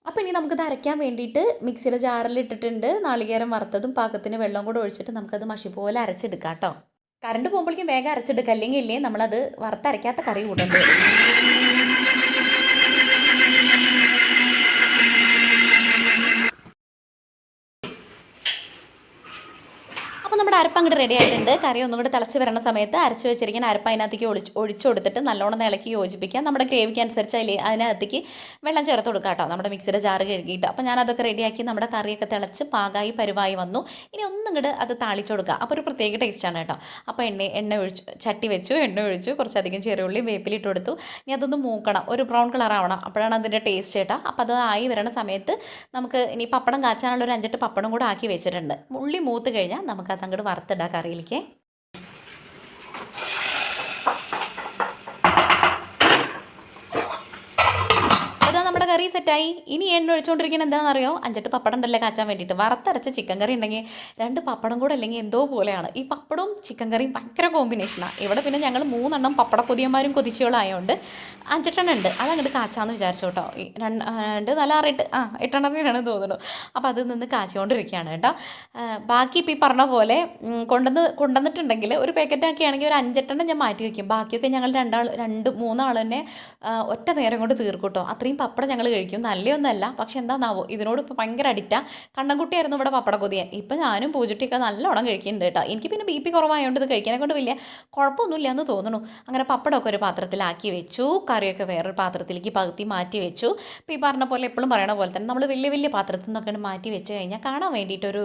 അപ്പോൾ ഇനി നമുക്കത് അരയ്ക്കാൻ വേണ്ടിയിട്ട് മിക്സിയുടെ ജാറിൽ ഇട്ടിട്ടുണ്ട്. നാളികേരം വറുത്തതും പാകത്തിന് വെള്ളം കൂടെ ഒഴിച്ചിട്ട് നമുക്കത് മഷി പോലെ അരച്ചെടുക്കാം കേട്ടോ. കറണ്ട് പോകുമ്പോഴേക്കും വേഗം അരച്ചെടുക്കുക, അല്ലെങ്കിൽ ഇല്ലേ നമ്മളത് വറുത്തരയ്ക്കാത്ത കറി കൂട്ടുന്നത്. അപ്പോൾ നമ്മുടെ അരപ്പ് അങ്ങോട്ട് റെഡി ആയിട്ടുണ്ട്. കറി ഒന്നും കൂടി തിളച്ച് വരുന്ന സമയത്ത് അരച്ച് വെച്ചിരിക്കുന്ന അരപ്പ് അതിനകത്തേക്ക് ഒഴിച്ചു കൊടുത്തിട്ട് നല്ലോണം ഇളക്കി യോജിപ്പിക്കാം. നമ്മുടെ ഗ്രേവിക്ക് അനുസരിച്ച് അതിനകത്തേക്ക് വെള്ളം ചേർത്ത് കൊടുക്കാം കേട്ടോ, നമ്മുടെ മിക്സിയുടെ ജാറ് കഴുകിയിട്ട്. അപ്പോൾ ഞാനതൊക്കെ റെഡിയാക്കി നമ്മുടെ കറിയൊക്കെ തിളച്ച് പാകമായി പരുവായി വന്നു. ഇനി ഒന്നും കൂടെ അത് താളിച്ച് കൊടുക്കുക. അപ്പോൾ ഒരു പ്രത്യേക ടേസ്റ്റാണ് കേട്ടോ. അപ്പോൾ എണ്ണ ഒഴിച്ചു, ചട്ടി വെച്ചു, എണ്ണ ഒഴിച്ചു, കുറച്ചധികം ചെറിയുള്ളി വേപ്പിലിട്ട് കൊടുത്തു. ഇനി അതൊന്ന് മൂക്കണം, ഒരു ബ്രൗൺ കളർ ആവണം, അപ്പോഴാണ് അതിൻ്റെ ടേസ്റ്റ് കേട്ടോ. അപ്പോൾ അത് ആയി വരുന്ന സമയത്ത് നമുക്ക് ഇനി പപ്പടം കാച്ചാനുള്ള ഒരു 5-8 പപ്പടം കൂടെ ആക്കി വെച്ചിട്ടുണ്ട്. ഉള്ളി മൂത്ത് കഴിഞ്ഞാൽ നമുക്കത് അങ്ങോട്ട് വറുത്തിടാം കറിയിലേക്ക്. നമ്മുടെ കറി സെറ്റായി. ഇനി എണ്ണ ഒഴിച്ചുകൊണ്ടിരിക്കുന്നത് എന്താണെന്നറിയോ? 5-8 പപ്പടം ഉണ്ടല്ലേ കാച്ചാൻ വേണ്ടിയിട്ട്. വറുത്തരച്ച ചിക്കൻ കറി ഉണ്ടെങ്കിൽ 2 പപ്പടം കൂടെ അല്ലെങ്കിൽ എന്തോ പോലെയാണ്. ഈ പപ്പടവും ചിക്കൻ കറിയും ഭയങ്കര കോമ്പിനേഷനാണ്. ഇവിടെ പിന്നെ ഞങ്ങൾ 3 പപ്പട കൊതിയന്മാരും കൊതിച്ചുകളായതുകൊണ്ട് 5-8 ഉണ്ട്. അതങ്ങോട്ട് കാച്ചാന്ന് വിചാരിച്ചു കേട്ടോ. 2, 4, 6, 8 എണ്ണത്തിനാണ് തോന്നുന്നു. അപ്പോൾ അത് നിന്ന് കാച്ചുകൊണ്ടിരിക്കുകയാണ് കേട്ടോ. ബാക്കി ഇപ്പോൾ ഈ പറഞ്ഞ പോലെ കൊണ്ടുവന്നിട്ടുണ്ടെങ്കിൽ ഒരു പാക്കറ്റാക്കി ആണെങ്കിൽ ഒരു 5-8 ഞാൻ മാറ്റി വയ്ക്കും. ബാക്കിയൊക്കെ ഞങ്ങൾ 2-3 ആൾ തന്നെ ഒറ്റ നേരം കൊണ്ട് തീർക്കും കേട്ടോ. അത്രയും പപ്പടം ഞങ്ങൾ കഴിക്കും. നല്ലയൊന്നല്ല, പക്ഷെ എന്താണെന്നാവോ ഇതിനോട് ഇപ്പോൾ ഭയങ്കര അഡിക്റ്റാണ്. കണ്ണൻകുട്ടിയായിരുന്നു ഇവിടെ പപ്പട കൊതിയാൻ. ഇപ്പം ഞാനും പൂജട്ടിയൊക്കെ നല്ലോണം കഴിക്കുന്നുണ്ട് കേട്ടോ. എനിക്ക് പിന്നെ BP കുറവായതുകൊണ്ട് ഇത് കഴിക്കാനെ കൊണ്ട് വലിയ കുഴപ്പമൊന്നുമില്ല എന്ന് തോന്നുന്നു. അങ്ങനെ പപ്പടമൊക്കെ ഒരു പാത്രത്തിലാക്കി വെച്ചു, കറിയൊക്കെ വേറൊരു പാത്രത്തിലേക്ക് പകുത്തി മാറ്റി വെച്ചു. ഇപ്പോൾ ഈ പറഞ്ഞ പോലെ എപ്പോഴും പറയണ പോലെ തന്നെ നമ്മൾ വലിയ വലിയ പാത്രത്തിൽ നിന്നൊക്കെ മാറ്റി വെച്ച് കഴിഞ്ഞാൽ കാണാൻ വേണ്ടിയിട്ടൊരു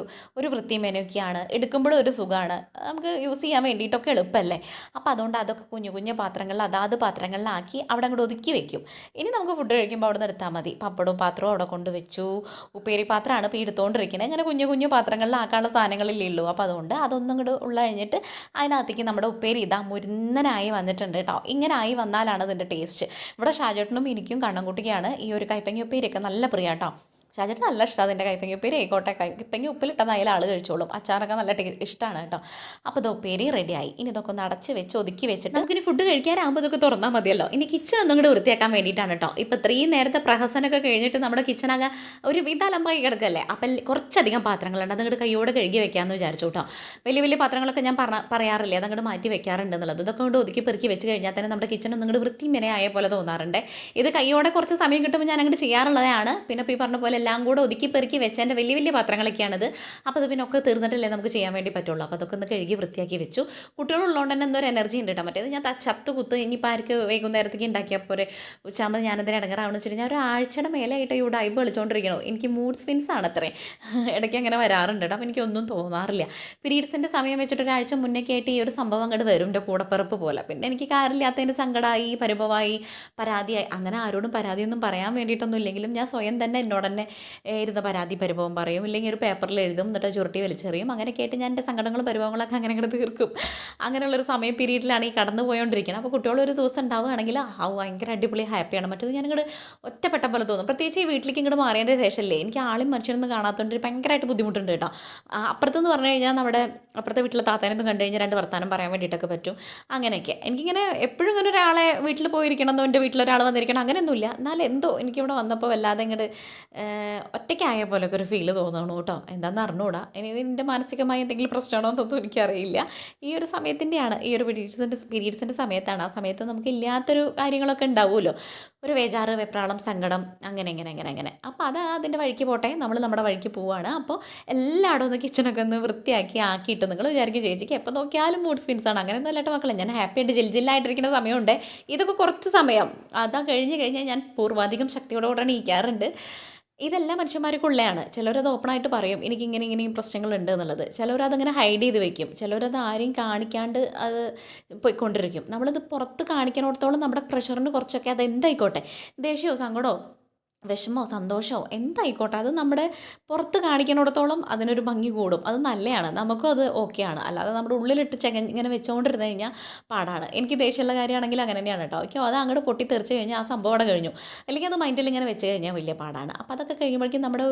വൃത്തി മെനൊക്കെയാണ്, എടുക്കുമ്പോഴും ഒരു സുഖമാണ്, നമുക്ക് യൂസ് ചെയ്യാൻ വേണ്ടിയിട്ടൊക്കെ എളുപ്പമല്ലേ. അപ്പോൾ അതുകൊണ്ട് അതൊക്കെ കുഞ്ഞു കുഞ്ഞു പാത്രങ്ങളിൽ അതാത് പാത്രങ്ങളിലാക്കി അവിടെ അങ്ങോട്ട് ഒതുക്കി വെക്കും. ഇനി നമുക്ക് ഫുഡ് കഴിക്കുമ്പോൾ അവിടെ നിന്ന് എടുത്താൽ മതി. പപ്പടവും പാത്രവും അവിടെ കൊണ്ടുവച്ചു. ഉപ്പേരി പാത്രമാണ് ഇപ്പോൾ എടുത്തുകൊണ്ടിരിക്കുന്നത്. ഇങ്ങനെ കുഞ്ഞു കുഞ്ഞു പാത്രങ്ങളിലാക്കാനുള്ള സാധനങ്ങളില്ലേ ഉള്ളൂ. അപ്പോൾ അതുകൊണ്ട് അതൊന്നും കൂടെ ഉള്ള കഴിഞ്ഞിട്ട് അതിനകത്തേക്ക് നമ്മുടെ ഉപ്പേരി ഇതാ മുരുന്നനായി വന്നിട്ടുണ്ട് കേട്ടോ. ഇങ്ങനെ ആയി വന്നാലാണ് അതിൻ്റെ ടേസ്റ്റ്. ഇവിടെ ഷാജേട്ടനും എനിക്കും കണ്ണൻകുട്ടിക്കാണ് ഈ ഒരു കൈപ്പങ്ങ ഉപ്പേരിയൊക്കെ നല്ല പ്രിയ കേട്ടോ. ഷാജേട്ടൻ നല്ല ഇഷ്ടമാണ് അതിൻ്റെ കൈപ്പങ്ങ ഉപ്പേരി. ആയിക്കോട്ടെ, കൈപ്പങ്ങ ഉപ്പിലിട്ടത് അതിൽ ആൾ കഴിച്ചോളും. അച്ചാറൊക്കെ നല്ല ഇഷ്ടമാണ് കേട്ടോ. അപ്പോൾ ഇത് ഉപ്പേരി റെഡിയായി. ഇനി ഇതൊക്കെ ഒന്ന് അടച്ച് വെച്ച് ഒതുക്കി വെച്ചിട്ട് നമുക്കിനി ഫുഡ് കഴിക്കാനാകുമ്പോൾ ഇതൊക്കെ തുറന്നാൽ മതിയല്ലോ. ഇനി കിച്ചൺ ഒന്നും കൂടി വൃത്തിയാക്കാൻ വേണ്ടിയിട്ടാണ് കേട്ടോ. ഇപ്പോൾ ഇത്രയും നേരത്തെ പ്രഹസനമൊക്കെ കഴിഞ്ഞിട്ട് നമ്മുടെ കിച്ചണാകെ ഒരു വിധാലമ്പായി കിടക്കല്ലേ. അപ്പം കുറച്ചധികം പാത്രങ്ങളുണ്ട്, അതങ്ങോട്ട് കൈയോടെ കഴുകി വെക്കാമെന്ന് വിചാരിച്ചു കേട്ടോ. വലിയ വലിയ പാത്രങ്ങളൊക്കെ ഞാൻ പറയാറില്ലേ, അതങ്ങോട്ട് മാറ്റി വെക്കാറുണ്ട് എന്നുള്ളത്. ഇതൊക്കെ കൊണ്ട് ഒതുക്കി പെറുക്കി വെച്ച് കഴിഞ്ഞാൽ തന്നെ നമ്മുടെ കിച്ചൺ ഒന്നും കൂടി വൃത്തി മെനയായ പോലെ തോന്നാറുണ്ട്. ഇത് കൈയോടെ കുറച്ച് സമയം കിട്ടുമ്പോൾ ഞാൻ അങ്ങോട്ട് ചെയ്യാറുള്ളതാണ്. പിന്നെ ഇപ്പോൾ ഈ പറഞ്ഞ പോലെ എല്ലാം കൂടെ ഒതുക്കി പെറുക്കി വെച്ചതിൻ്റെ വലിയ വലിയ പാത്രങ്ങളൊക്കെയാണത്. അപ്പോൾ അത് പിന്നെ ഒക്കെ തീർന്നിട്ടല്ലേ നമുക്ക് ചെയ്യാൻ വേണ്ടി പറ്റുള്ളൂ. അപ്പോൾ അതൊക്കെ ഒന്ന് കഴുകി വൃത്തിയാക്കി വെച്ചു. കുട്ടികളുള്ളതുകൊണ്ട് തന്നെ എന്തോ ഒരു എനർജി ഉണ്ട് കേട്ടോ. മറ്റേത് ഞാൻ ചത്ത് കുത്ത് ഇനിയിപ്പോൾ ആർക്ക് വൈകുന്നേരത്തേക്ക് ഉണ്ടാക്കിയപ്പോൾ ഒരു ഉച്ചാകുമ്പോൾ ഞാനതിന് ഇടങ്ങാറാവണമെന്ന് വെച്ചിട്ട് ഞാൻ ഒരു ആഴ്ചയുടെ മേലായിട്ട് ഈ ഡൈബ് കളിച്ചുകൊണ്ടിരിക്കണോ. എനിക്ക് മൂഡ് സ്വിങ്സ് ആണ് അത്രേ. ഇടയ്ക്ക് അങ്ങനെ വരാറുണ്ട് കേട്ടോ. അപ്പോൾ എനിക്കൊന്നും തോന്നാറില്ല. പീരീഡ്സിൻ്റെ സമയം വെച്ചിട്ട് ഒരാഴ്ച മുന്നേക്കെ ആയിട്ട് ഈ ഒരു സംഭവം അങ്ങോട്ട് വരും, എൻ്റെ കൂടപ്പിറപ്പ് പോലെ. പിന്നെ എനിക്ക് കാര്യമില്ലാത്തതിൻ്റെ സങ്കടമായി, പരിഭവമായി, പരാതിയായി. അങ്ങനെ ആരോടും പരാതിയൊന്നും പറയാൻ വേണ്ടിയിട്ടൊന്നും ഇല്ലെങ്കിലും ഞാൻ സ്വയം തന്നെ എന്നോട് തന്നെ ഇരുന്ന പരാതി പരിഭവം പറയും, ഇല്ലെങ്കിൽ ഒരു പേപ്പറിൽ എഴുതും, എന്നിട്ട് ചുരുട്ടി വലിച്ചെറിയും. അങ്ങനെയൊക്കെ ആയിട്ട് ഞാൻ എൻ്റെ സങ്കടങ്ങളും പരിഭവങ്ങളൊക്കെ അങ്ങനെ അങ്ങോട്ട് തീർക്കും. അങ്ങനെയുള്ളൊരു സമയം പീരീഡിലാണ് ഈ കടന്നു പോയോണ്ടിരിക്കുന്നത്. അപ്പോൾ കുട്ടികളൊരു ദിവസം ഉണ്ടാവുകയാണെങ്കിൽ ഭയങ്കര അടിപൊളി ഹാപ്പിയാണ്. മറ്റത് ഞാനിങ്ങോട്ട് ഒറ്റപ്പെട്ട പോലെ തോന്നും. പ്രത്യേകിച്ച് ഈ വീട്ടിലേക്ക് ഇങ്ങോട്ട് മാറിയതിൻ്റെ ശേഷമല്ലേ എനിക്ക് ആളും മനുഷ്യനൊന്നും കാണാത്തതുകൊണ്ട് ഭയങ്കരമായിട്ട് ബുദ്ധിമുട്ടുണ്ട് കേട്ടോ. അപ്പുറത്തെന്ന് പറഞ്ഞു കഴിഞ്ഞാൽ നമ്മുടെ അപ്പുറത്തെ വീട്ടിലെ താത്താനൊന്നും കണ്ടു കഴിഞ്ഞാൽ 2 വർത്താനം പറയാൻ വേണ്ടിയിട്ടൊക്കെ പറ്റും. അങ്ങനെയൊക്കെ എനിക്കിങ്ങനെ എപ്പോഴും ഇങ്ങനെ ഒരാളെ വീട്ടിൽ പോയിരിക്കണമെന്നോ എൻ്റെ വീട്ടിലൊരാൾ വന്നിരിക്കണം അങ്ങനെയൊന്നുമില്ല. എന്നാലും എന്തോ എനിക്കിവിടെ വന്നപ്പോൾ വല്ലാതെ ഇങ്ങോട്ട് ഒറ്റയ്ക്കായ പോലൊക്കെ ഒരു ഫീല് തോന്നണു കേട്ടോ. എന്താണെന്ന് അറിഞ്ഞൂടാ. ഇനി ഇതിൻ്റെ മാനസികമായ എന്തെങ്കിലും പ്രശ്നമാണോ എന്നൊന്നും എനിക്കറിയില്ല. ഈ ഒരു സമയത്തിൻ്റെയാണ്, ഈ ഒരു പീരീഡ്സിൻ്റെ സമയത്താണ്. ആ സമയത്ത് നമുക്ക് ഇല്ലാത്തൊരു കാര്യങ്ങളൊക്കെ ഉണ്ടാവുമല്ലോ, ഒരു വേജാറ്, വെപ്രാളം, സങ്കടം, അങ്ങനെ. അപ്പോൾ അത് അതിൻ്റെ വഴിക്ക് പോട്ടെ, നമ്മൾ നമ്മുടെ വഴിക്ക് പോവുകയാണ്. അപ്പോൾ എല്ലായിടും ഒന്ന് കിച്ചണൊക്കെ ഒന്ന് വൃത്തിയാക്കി ആക്കിയിട്ട് നിങ്ങൾ വിചാരിക്കും ചേച്ചിക്ക് എപ്പോൾ നോക്കിയാലും മൂഡ് സ്വിങ്സാണ്. അങ്ങനെയൊന്നും അല്ലാട്ട് മക്കളെ, ഞാൻ ഹാപ്പിയായിട്ട് ജില്ലായിട്ടിരിക്കുന്ന സമയമുണ്ട്. ഇതൊക്കെ കുറച്ച് സമയം അതാ കഴിഞ്ഞാൽ ഞാൻ പൂർവാധികം ശക്തിയോടുകൂടെ ഇരിക്കാറുണ്ട്. ഇതെല്ലാം മനുഷ്യന്മാർക്കുള്ളതാണ്. ചിലരത് ഓപ്പണായിട്ട് പറയും ഇങ്ങനെയും പ്രശ്നങ്ങളുണ്ട് എന്നുള്ളത്. ചിലരതങ്ങനെ ഹൈഡ് ചെയ്ത് വെക്കും. ചിലരത് ആരെയും കാണിക്കാണ്ട് അത് പോയിക്കൊണ്ടിരിക്കും. നമ്മളിത് പുറത്ത് കാണിക്കണോടത്തോളം നമ്മുടെ പ്രഷറിന് കുറച്ചൊക്കെ അത് എന്തായിക്കോട്ടെ, ദേഷ്യമോ സങ്കടമോ വിഷമോ സന്തോഷമോ എന്തായിക്കോട്ടെ, അത് നമ്മുടെ പുറത്ത് കാണിക്കണോടത്തോളം അതിനൊരു ഭംഗി കൂടും. അത് നല്ലതാണ്, നമുക്കും അത് ഓക്കെയാണ്. അല്ലാതെ നമ്മുടെ ഉള്ളിലിട്ട് ഇങ്ങനെ വെച്ചുകൊണ്ടിരുന്ന് കഴിഞ്ഞാൽ പാടാണ്. എനിക്ക് ദേഷ്യമുള്ള കാര്യമാണെങ്കിൽ അങ്ങനെ തന്നെയാണ് കേട്ടോ. ഓക്കെ, അത് അങ്ങോട്ട് പൊട്ടി തെറിച്ച് കഴിഞ്ഞാൽ ആ സംഭവം അവിടെ കഴിഞ്ഞു. അല്ലെങ്കിൽ അത് മൈൻഡിൽ ഇങ്ങനെ വെച്ച് കഴിഞ്ഞാൽ വലിയ പാടാണ്. അപ്പോൾ അതൊക്കെ കഴിയുമ്പോഴേക്കും നമ്മുടെ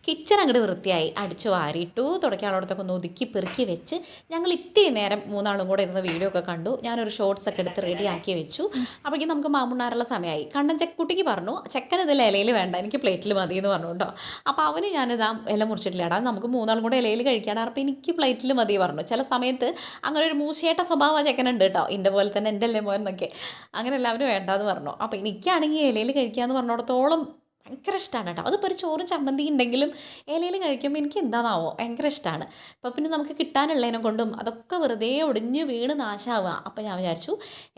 കിച്ചൺ അങ്ങോട്ട് വൃത്തിയായി, അടിച്ചു വാരിയിട്ടു, തുടക്കാനുള്ളടത്തൊക്കെ ഒന്ന് ഒതുക്കി പെറുക്കി വെച്ച് ഞങ്ങൾ ഇത്തിരി നേരം 3 ആളും കൂടെ ഇരുന്ന് വീഡിയോ ഒക്കെ കണ്ടു. ഞാനൊരു ഷോർട്സ് ഒക്കെ എടുത്ത് റെഡിയാക്കി വെച്ചു. അപ്പോഴേക്കും നമുക്ക് മാമുണ്ണാറുള്ള സമയമായി. കണ്ണൻ ചെക്കുട്ടിക്ക് പറഞ്ഞു ചെക്കൻ ഇതിൽ ഇലയിൽ വേണ്ട, എനിക്ക് പ്ലേറ്റിൽ മതി എന്ന് പറഞ്ഞു കേട്ടോ. അപ്പോൾ അവന് ഞാനിതാ ഇല മുറിച്ചിട്ടില്ല, നമുക്ക് 3 ആളും കൂടെ ഇലയിൽ കഴിക്കാണ്. അപ്പോൾ എനിക്ക് പ്ലേറ്റിൽ മതി പറഞ്ഞു. ചില സമയത്ത് അങ്ങനെ ഒരു മൂശേട്ട സ്വഭാവം ചെക്കനുണ്ട് കേട്ടോ, എൻ്റെ പോലെ തന്നെ എൻ്റെ അല്ലേ മോൻ എന്നൊക്കെ. അങ്ങനെ എല്ലാവരും വേണ്ടാന്ന് പറഞ്ഞു. അപ്പോൾ എനിക്കാണെങ്കിൽ ഇലയിൽ കഴിക്കാമെന്ന് പറഞ്ഞിടത്തോളം ഭയങ്കര ഇഷ്ടമാണ് കേട്ടോ. അതിപ്പോൾ ഒരു ചോറും ചമ്മന്തി ഉണ്ടെങ്കിലും ഇലയിൽ കഴിക്കുമ്പോൾ എനിക്ക് എന്താണാവോ ഭയങ്കര ഇഷ്ടമാണ്. അപ്പോൾ പിന്നെ നമുക്ക് കിട്ടാനുള്ളതിനെ കൊണ്ടും അതൊക്കെ വെറുതെ ഒടിഞ്ഞ് വീണ് നാശമാവുക. അപ്പോൾ ഞാൻ വിചാരിച്ചു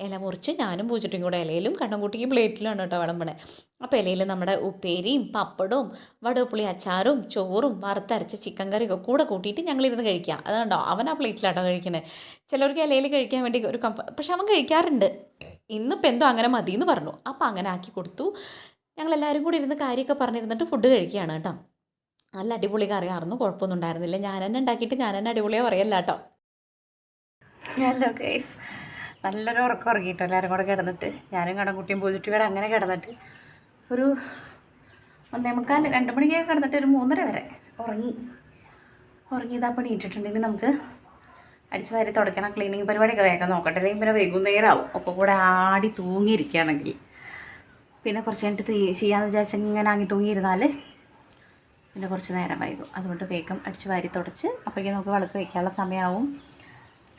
ഇല മുറിച്ച് ഞാനും പൂച്ചിട്ടും കൂടെ ഇലയിലും കണ്ണൻകുട്ടിക്ക് പ്ലേറ്റിലാണ് കേട്ടോ വിളമ്പണേ. അപ്പോൾ ഇലയിൽ നമ്മുടെ ഉപ്പേരിയും പപ്പടവും വടുവപ്പുളി അച്ചാറും ചോറും വറുത്തരച്ച ചിക്കൻ കറിയൊക്കെ കൂടെ കൂട്ടിയിട്ട് ഞങ്ങളിരുന്ന് കഴിക്കുക. അതുകൊണ്ടോ അവൻ ആ പ്ലേറ്റിലാട്ടോ കഴിക്കണേ. ചിലർക്ക് ഇലയിൽ കഴിക്കാൻ വേണ്ടി ഒരു പക്ഷെ അവൻ കഴിക്കാറുണ്ട്. ഇന്നിപ്പോൾ എന്തോ അങ്ങനെ മതി എന്ന് പറഞ്ഞു. അപ്പോൾ അങ്ങനെ ആക്കി കൊടുത്തു. ഞങ്ങളെല്ലാവരും കൂടി ഇരുന്ന് കാര്യമൊക്കെ പറഞ്ഞിരുന്നിട്ട് ഫുഡ് കഴിക്കുകയാണ് കേട്ടോ. നല്ല അടിപൊളി കറിയായിരുന്നു, കുഴപ്പമൊന്നും ഉണ്ടായിരുന്നില്ല. ഞാൻ തന്നെ ഉണ്ടാക്കിയിട്ട് ഞാൻ തന്നെ അടിപൊളിயாக പറയല്ല കേട്ടോ. ഹലോ ഗൈസ്, നല്ലൊരു ഉറക്കം ഉറങ്ങിയിട്ടോ എല്ലാവരും കൂടെ കിടന്നിട്ട്. ഞാനും കടൻകുട്ടിയും പൂജിട്ടി കൂടെ അങ്ങനെ കിടന്നിട്ട് ഒരു 1:45 2 മണിക്കൊക്കെ കിടന്നിട്ട് ഒരു 3:30 വരെ ഉറങ്ങിയതാ. അപ്പോൾ നീട്ടിട്ടുണ്ടെങ്കിൽ നമുക്ക് അടിച്ചു വാരി തുടയ്ക്കണം, ക്ലീനിങ് പരിപാടിയൊക്കെ വേഗം നോക്കട്ടെ. അല്ലെങ്കിൽ പിന്നെ വൈകുന്നേരമാവും ഒക്കെ കൂടെ ആടി തൂങ്ങിയിരിക്കുകയാണെങ്കിൽ. പിന്നെ കുറച്ച് കഴിഞ്ഞിട്ട് ചെയ്യാമെന്ന് വിചാരിച്ച് ഇങ്ങനെ ആങ്ങി തൂങ്ങിയിരുന്നാൽ പിന്നെ കുറച്ച് നേരം വൈകും. അതുകൊണ്ട് വേഗം അടിച്ച് വാരി തുടച്ച് അപ്പോഴേക്കും നമുക്ക് വിളക്ക് വയ്ക്കാനുള്ള സമയമാവും.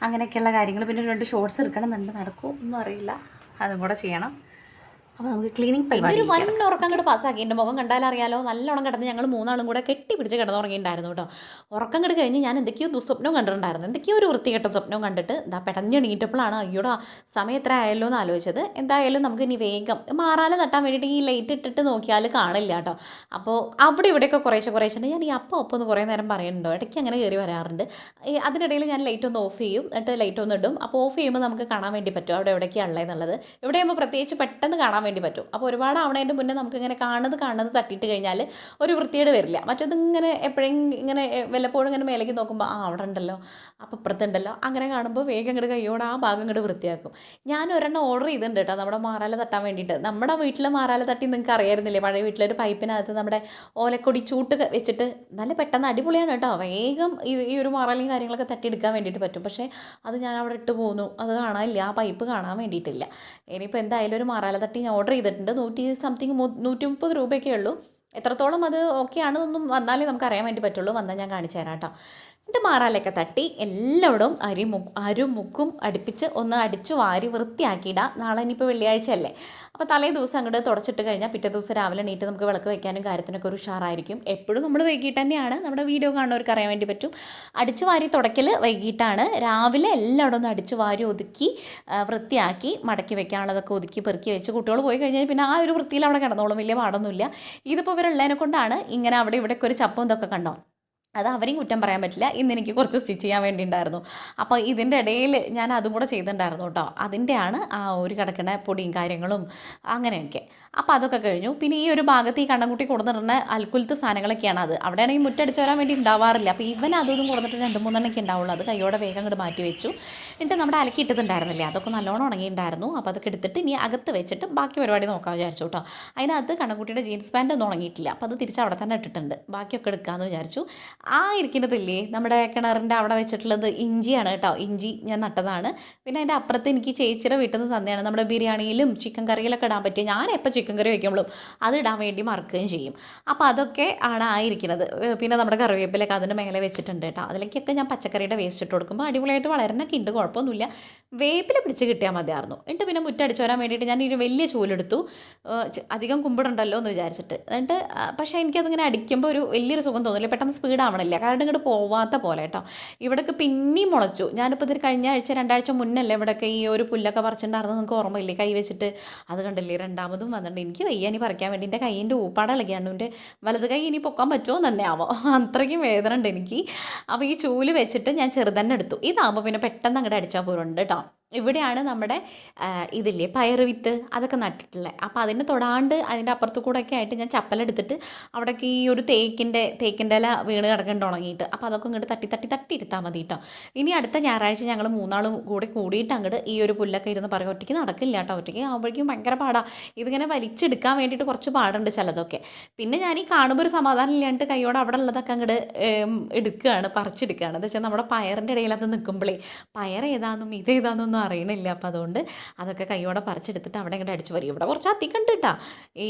അങ്ങനെയൊക്കെയുള്ള കാര്യങ്ങൾ. പിന്നെ 2 ഷോർട്സ് എടുക്കണം എന്നുണ്ട്, നടക്കുമോ ഒന്നും അറിയില്ല, അതും കൂടെ ചെയ്യണം. അപ്പോൾ നമുക്ക് ക്ലീനിങ് പരിപാടി ഒരു വൻ ഉറക്കം അങ്ങോട്ട് പാസ്സാക്കി. എൻ്റെ മുഖം കണ്ടാലറിയാലോ, നല്ലോണം കിടന്ന് ഞങ്ങൾ 3 ആളും കൂടെ കെട്ടിപ്പിടിച്ച് കിടന്നുറങ്ങിയിട്ടുണ്ടായിരുന്നു കേട്ടോ. ഉറക്കം കിട കഴിഞ്ഞ് ഞാൻ എന്തൊക്കെയോ ദുസ്വപ്നം കണ്ടിട്ടുണ്ടായിരുന്നു. എന്തൊക്കെയോ ഒരു വൃത്തികെട്ട സ്വപ്നം കണ്ടിട്ട് ഇതാ പെടഞ്ഞെണീറ്റപ്പോഴാണ് അയ്യോടാ സമയം എത്ര ആയല്ലോ എന്ന് ആലോചിച്ചത്. എന്തായാലും നമുക്ക് ഇനി വേഗം മാറാല തട്ടാൻ വേണ്ടിയിട്ട് ഈ ലൈറ്റ് ഇട്ടിട്ട് നോക്കിയാൽ കാണില്ല കേട്ടോ. അപ്പോൾ അവിടെ ഇവിടെയൊക്കെ കുറേശ്ശെ ഞാൻ ഈ അപ്പം ഒന്ന് കുറേ നേരം പറയുന്നുണ്ടോ, ഇടയ്ക്ക് അങ്ങനെ കയറി വരാറുണ്ട്. അതിനിടയിൽ ഞാൻ ലൈറ്റ് ഒന്ന് ഓഫ് ചെയ്യും, എന്നിട്ട് ലൈറ്റ് ഒന്ന് ഇടും. അപ്പോൾ ഓഫ് ചെയ്യുമ്പോൾ നമുക്ക് കാണാൻ വേണ്ടി പറ്റും അവിടെ എവിടേക്കാണ് ഉള്ളതെന്നുള്ളത്. ഇവിടെ ആകുമ്പോൾ പ്രത്യേകിച്ച് പെട്ടെന്ന് കാണാൻ വേണ്ടി പറ്റും. അപ്പോൾ ഒരുപാട് ആവണതിൻ്റെ മുന്നേ നമുക്കിങ്ങനെ കാണുന്നത് തട്ടിയിട്ട് കഴിഞ്ഞാൽ ഒരു വൃത്തിയോട് വരില്ല. മറ്റേത് ഇങ്ങനെ എപ്പോഴും ഇങ്ങനെ വല്ലപ്പോഴും ഇങ്ങനെ മേലേക്ക് നോക്കുമ്പോൾ അവിടെ ഉണ്ടല്ലോ, അപ്പോൾ ഇപ്പുറത്തുണ്ടല്ലോ, അങ്ങനെ കാണുമ്പോൾ വേഗം ഇങ്ങോട്ട് കയ്യോടെ ആ ഭാഗം ഇങ്ങോട്ട് വൃത്തിയാക്കും. ഞാൻ ഒരെണ്ണം ഓർഡർ ചെയ്തിട്ടുണ്ട് കേട്ടോ, നമ്മുടെ മാറാല തട്ടാൻ വേണ്ടിയിട്ട്. നമ്മുടെ വീട്ടിൽ മാറാല തട്ടി നിങ്ങൾക്ക് അറിയായിരുന്നില്ലേ, പഴയ വീട്ടിലൊരു പൈപ്പിനകത്ത് നമ്മുടെ ഓലക്കൊടി ചൂട്ട് വെച്ചിട്ട് നല്ല പെട്ടെന്ന് അടിപൊളിയാണ് കേട്ടോ. വേഗം ഈ ഒരു മാറാലയും കാര്യങ്ങളൊക്കെ തട്ടിയെടുക്കാൻ വേണ്ടിയിട്ട് പറ്റും. പക്ഷേ അത് ഞാൻ അവിടെ ഇട്ട് പോന്നു, അത് കാണാനില്ല, ആ പൈപ്പ് കാണാൻ വേണ്ടിയിട്ടില്ല. ഇനിയിപ്പോൾ എന്തായാലും ഒരു മാറാല തട്ടി ഞാൻ ഓർഡർ ചെയ്തിട്ടുണ്ട്. 100 സംതിങ് 130 രൂപയൊക്കെ ഉള്ളൂ. എത്രത്തോളം അത് ഓക്കെ ആണെന്നൊന്നും വന്നാലേ നമുക്ക് അറിയാൻ വേണ്ടി പറ്റുള്ളൂ. വന്നാൽ ഞാൻ കാണിച്ചു തരാം കേട്ടോ. എന്നിട്ട് മാറാലൊക്കെ തട്ടി എല്ലായിടവും അരും മുക്കും അടുപ്പിച്ച് ഒന്ന് അടിച്ചു വാരി വൃത്തിയാക്കിയിടാം. നാളെ ഇനിയിപ്പോൾ വെള്ളിയാഴ്ച അല്ലേ, അപ്പോൾ തലേ ദിവസം അങ്ങോട്ട് തുടച്ചിട്ട് കഴിഞ്ഞാൽ പിറ്റേ ദിവസം രാവിലെ എണീറ്റ് നമുക്ക് വിളക്ക് വയ്ക്കാനും കാര്യത്തിനൊക്കെ ഒരു ഉഷാറായിരിക്കും. എപ്പോഴും നമ്മൾ വൈകിട്ട് തന്നെയാണ്, നമ്മുടെ വീഡിയോ കാണുന്നവർക്ക് അറിയാൻ വേണ്ടി പറ്റും. അടിച്ചു വാരി തുടയ്ക്കൽ വൈകിട്ടാണ്. രാവിലെ എല്ലായിടവും ഒന്ന് അടിച്ചു വാരി ഒതുക്കി വൃത്തിയാക്കി മടക്കി വെക്കാനുള്ളതൊക്കെ ഒതുക്കി പെറുക്കി വെച്ച് കുട്ടികൾ പോയി കഴിഞ്ഞാൽ പിന്നെ ആ ഒരു വൃത്തിയിൽ അവിടെ കിടന്നോളും, വലിയ പാടൊന്നുമില്ല. ഇതിപ്പോൾ ഇവരുള്ളതിനെ കൊണ്ടാണ് ഇങ്ങനെ അവിടെ ഇവിടെയൊക്കെ ഒരു ചപ്പും ഇതൊക്കെ കണ്ടോ. അത് അവരെയും കുറ്റം പറയാൻ പറ്റില്ല. ഇന്ന് എനിക്ക് കുറച്ച് സ്റ്റിച്ച് ചെയ്യാൻ വേണ്ടി ഉണ്ടായിരുന്നു. അപ്പോൾ ഇതിൻ്റെ ഇടയിൽ ഞാൻ അതും കൂടെ ചെയ്തിട്ടുണ്ടായിരുന്നു കേട്ടോ. അതിൻ്റെയാണ് ആ ഒരു കിടക്കുന്ന പൊടിയും കാര്യങ്ങളും അങ്ങനെയൊക്കെ. അപ്പോൾ അതൊക്കെ കഴിഞ്ഞു. പിന്നെ ഈ ഒരു ഭാഗത്ത് ഈ കണ്ണൻകുട്ടി കൊടുത്തിടുന്ന അൽക്കുലത്ത് സാധനങ്ങളൊക്കെയാണ്. അത് അവിടെയാണെങ്കിൽ മുറ്റടിച്ച് വരാൻ വേണ്ടി ഉണ്ടാവാറില്ല. അപ്പോൾ ഇവൻ അതും കൊടുത്തിട്ട് 2-3 എണ്ണമൊക്കെ ഉണ്ടാവുള്ളൂ. അത് കൈയോടെ വേഗം അങ്ങോട്ട് മാറ്റി വെച്ചു. എന്നിട്ട് നമ്മുടെ അലക്കി ഇട്ടിട്ടുണ്ടായിരുന്നില്ലേ, അതൊക്കെ നല്ലോണം ഉണങ്ങിയിട്ടുണ്ടായിരുന്നു. അപ്പോൾ അതൊക്കെ എടുത്തിട്ട് ഇനി അകത്ത് വെച്ചിട്ട് ബാക്കി പരിപാടി നോക്കാൻ വിചാരിച്ചു കേട്ടോ. അതിനകത്ത് കണ്ണൻകുട്ടിയുടെ ജീൻസ് പാൻറ്റ് ഒന്നും ഉണങ്ങിയിട്ടില്ല. അപ്പോൾ അത് തിരിച്ച് അവിടെ തന്നെ ഇട്ടിട്ടുണ്ട്. ബാക്കിയൊക്കെ എടുക്കാമെന്ന് വിചാരിച്ചു. ആ ഇരിക്കുന്നതില്ലേ നമ്മുടെ കിണറിൻ്റെ അവിടെ വെച്ചിട്ടുള്ളത് ഇഞ്ചിയാണ് കേട്ടോ. ഇഞ്ചി ഞാൻ നട്ടതാണ്. പിന്നെ അതിൻ്റെ അപ്പുറത്ത് എനിക്ക് ചേച്ചിയുടെ വീട്ടിൽ നിന്ന് തന്നെയാണ്. നമ്മുടെ ബിരിയാണിയിലും ചിക്കൻ കറിയിലൊക്കെ ഇടാൻ പറ്റിയ, ഞാൻ എപ്പോൾ ചിക്കൻ കറി വയ്ക്കുമ്പോഴും അത് ഇടാൻ വേണ്ടി മറക്കുകയും ചെയ്യും. അപ്പോൾ അതൊക്കെ ആണ് ആയിരിക്കുന്നത്. പിന്നെ നമ്മുടെ കറിവേപ്പിലൊക്കെ അതിൻ്റെ മേലെ വെച്ചിട്ടുണ്ട് കേട്ടോ. അതിലേക്കൊക്കെ ഞാൻ പച്ചക്കറിയുടെ വേസ്റ്റ് ഇട്ട് കൊടുക്കുമ്പോൾ അടിപൊളിയായിട്ട് വളരണൊക്കെ ഉണ്ട്, കുഴപ്പമൊന്നുമില്ല. വേപ്പില പിടിച്ച് കിട്ടിയാൽ മതിയായിരുന്നു. എന്നിട്ട് പിന്നെ മുറ്റടിച്ച് വരാൻ വേണ്ടിയിട്ട് ഞാൻ ഒരു വലിയ ചൂലെടുത്തു, അധികം കുമ്പിടുണ്ടല്ലോ എന്ന് വിചാരിച്ചിട്ട്. എന്നിട്ട് പക്ഷേ എനിക്കതിങ്ങനെ അടിക്കുമ്പോൾ ഒരു വലിയൊരു സുഖം തോന്നില്ല, പെട്ടെന്ന് സ്പീഡാവണില്ല, കാരണം ഇങ്ങോട്ട് പോവാത്ത പോലെ കേട്ടോ. ഇവിടെയൊക്കെ പിന്നെയും മുളച്ചു. ഞാനിപ്പോൾ ഇതിൽ കഴിഞ്ഞ ആഴ്ച 2 ആഴ്ച മുന്നല്ലേ ഇവിടെയൊക്കെ ഈ ഒരു പുല്ലൊക്കെ പറിച്ചിട്ടുണ്ടായിരുന്നു, നിങ്ങൾക്ക് ഓർമ്മയില്ലേ, കൈ വെച്ചിട്ട്. അത് കണ്ടില്ലേ, രണ്ടാമതും വന്നിട്ടുണ്ട്. എനിക്ക് വയ്യ ഇനി പറിക്കാൻ വേണ്ടി, എൻ്റെ കൈയിൻ്റെ ഊപ്പാട് ഇളകിയാണ്. എൻ്റെ വലത് കൈ ഇനി പൊക്കാൻ പറ്റുമോ തന്നെ ആവോ, അത്രയ്ക്കും വേദന ഉണ്ട് എനിക്ക്. അപ്പോൾ ഈ ചൂല് വെച്ചിട്ട് ഞാൻ ചെറുതന്നെ എടുത്തു. ഇതാകുമ്പോൾ പിന്നെ പെട്ടെന്ന് അങ്ങോട്ട് അടിച്ചാൽ പോരുണ്ട് കേട്ടോ. ഇവിടെയാണ് നമ്മുടെ ഇതില്ലേ പയറ് വിത്ത് അതൊക്കെ നട്ടിട്ടുള്ളത്. അപ്പോൾ അതിന് തൊടാണ്ട് അതിൻ്റെ അപ്പുറത്ത് കൂടെ ഒക്കെ ആയിട്ട് ഞാൻ ചപ്പലെടുത്തിട്ട് അവിടേക്ക് ഈ ഒരു തേക്കിൻ്റെ ഇല വീണ് കിടക്കേണ്ട ഉണങ്ങിയിട്ട്, അപ്പോൾ അതൊക്കെ ഇങ്ങോട്ട് തട്ടി ഇരുത്താൽ മതി കേട്ടോ. ഇനി അടുത്ത ഞായറാഴ്ച ഞങ്ങൾ 3 ആളും കൂടിയിട്ട് അങ്ങോട്ട് ഈ ഒരു പുല്ലൊക്കെ ഇരുന്ന് പറയും. ഒറ്റയ്ക്ക് നടക്കില്ല കേട്ടോ, ഒറ്റയ്ക്ക് ആകുമ്പോഴേക്കും ഭയങ്കര പാടാണ്. ഇതിങ്ങനെ വലിച്ചെടുക്കാൻ വേണ്ടിയിട്ട് കുറച്ച് പാടുണ്ട് ചിലതൊക്കെ. പിന്നെ ഞാൻ ഈ കാണുമ്പോൾ ഒരു സമാധാനം ഇല്ലാണ്ട് കൈയോടെ അവിടെ ഉള്ളതൊക്കെ അങ്ങോട്ട് പറിച്ചെടുക്കുകയാണ്. എന്താ വെച്ചാൽ നമ്മുടെ പയറിൻ്റെ ഇടയിൽ അത് നിൽക്കുമ്പോഴേ പയർ ഏതാണെന്നും ഇതേതാണെന്നൊന്നും അറിയണില്ല. അപ്പോൾ അതുകൊണ്ട് അതൊക്കെ കൈയോടെ പറിച്ചെടുത്തിട്ട് അവിടെ ഇങ്ങോട്ട് അടിച്ചു വരും. ഇവിടെ കുറച്ച് അധികം ഉണ്ട് കേട്ടോ.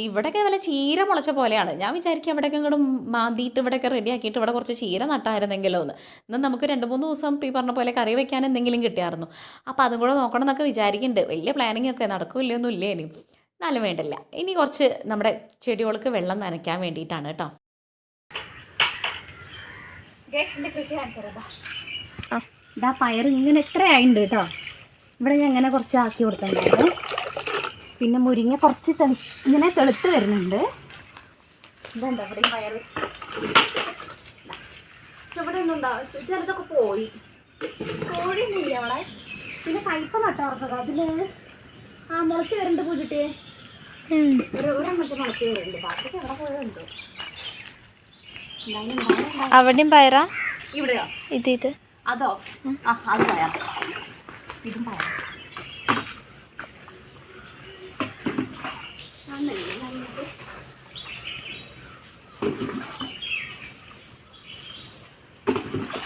ഇവിടെയൊക്കെ വല്ല ചീര മുളച്ച പോലെയാണ്. ഞാൻ വിചാരിക്കും ഇവിടെയൊക്കെ ഇങ്ങോട്ട് മാന്തിയിട്ട് ഇവിടെയൊക്കെ റെഡിയാക്കിയിട്ട് ഇവിടെ കുറച്ച് ചീര നട്ടായിരുന്നെങ്കിലോ എന്ന്. ഇന്ന് നമുക്ക് 2-3 ദിവസം ഈ പറഞ്ഞ പോലെ കറി വയ്ക്കാൻ എന്തെങ്കിലും കിട്ടിയായിരുന്നു. അപ്പോൾ അതും കൂടെ നോക്കണം എന്നൊക്കെ വിചാരിക്കുന്നുണ്ട്. വലിയ പ്ലാനിങ് ഒക്കെ നടക്കില്ലൊന്നും ഇല്ലേ ഇനി. എന്നാലും വേണ്ടില്ല. ഇനി കുറച്ച് നമ്മുടെ ചെടികൾക്ക് വെള്ളം നനയ്ക്കാൻ വേണ്ടിയിട്ടാണ് കേട്ടോ. ഗ്യാസിൻ്റെ കൃഷി കാണിച്ചതാ. ഇതാ പയർ ഇങ്ങനെ എത്രയായിട്ടുണ്ട് കേട്ടോ. ഇവിടെ ഞാൻ ഇങ്ങനെ കുറച്ച് ആക്കി കൊടുത്തിട്ടുണ്ടായിരുന്നു. പിന്നെ മുരിങ്ങ കുറച്ച് ഇങ്ങനെ തെളുത്ത് വരുന്നുണ്ട്. ഇതെന്താ ഇവിടെ പയർ ഇവിടെ ഒന്നും ഉണ്ടാവും. ചിലതൊക്കെ പോയി, കോഴിയൊന്നുമില്ല അവിടെ. പിന്നെ കയ്പ നട്ടോർത്തത് അതിൽ മുളച്ച് വരുന്നുണ്ട്. പൂജിട്ട് ഒരെണ്ണത്തെ മുളച്ച് വരുന്നുണ്ട്. ബാക്കിയൊക്കെ എവിടെ പോയുണ്ട്. അവിടെയും പയറാ? ഇവിടെയോ? ഇത് അതോ? അത് പയർ. ഇതും പയർ.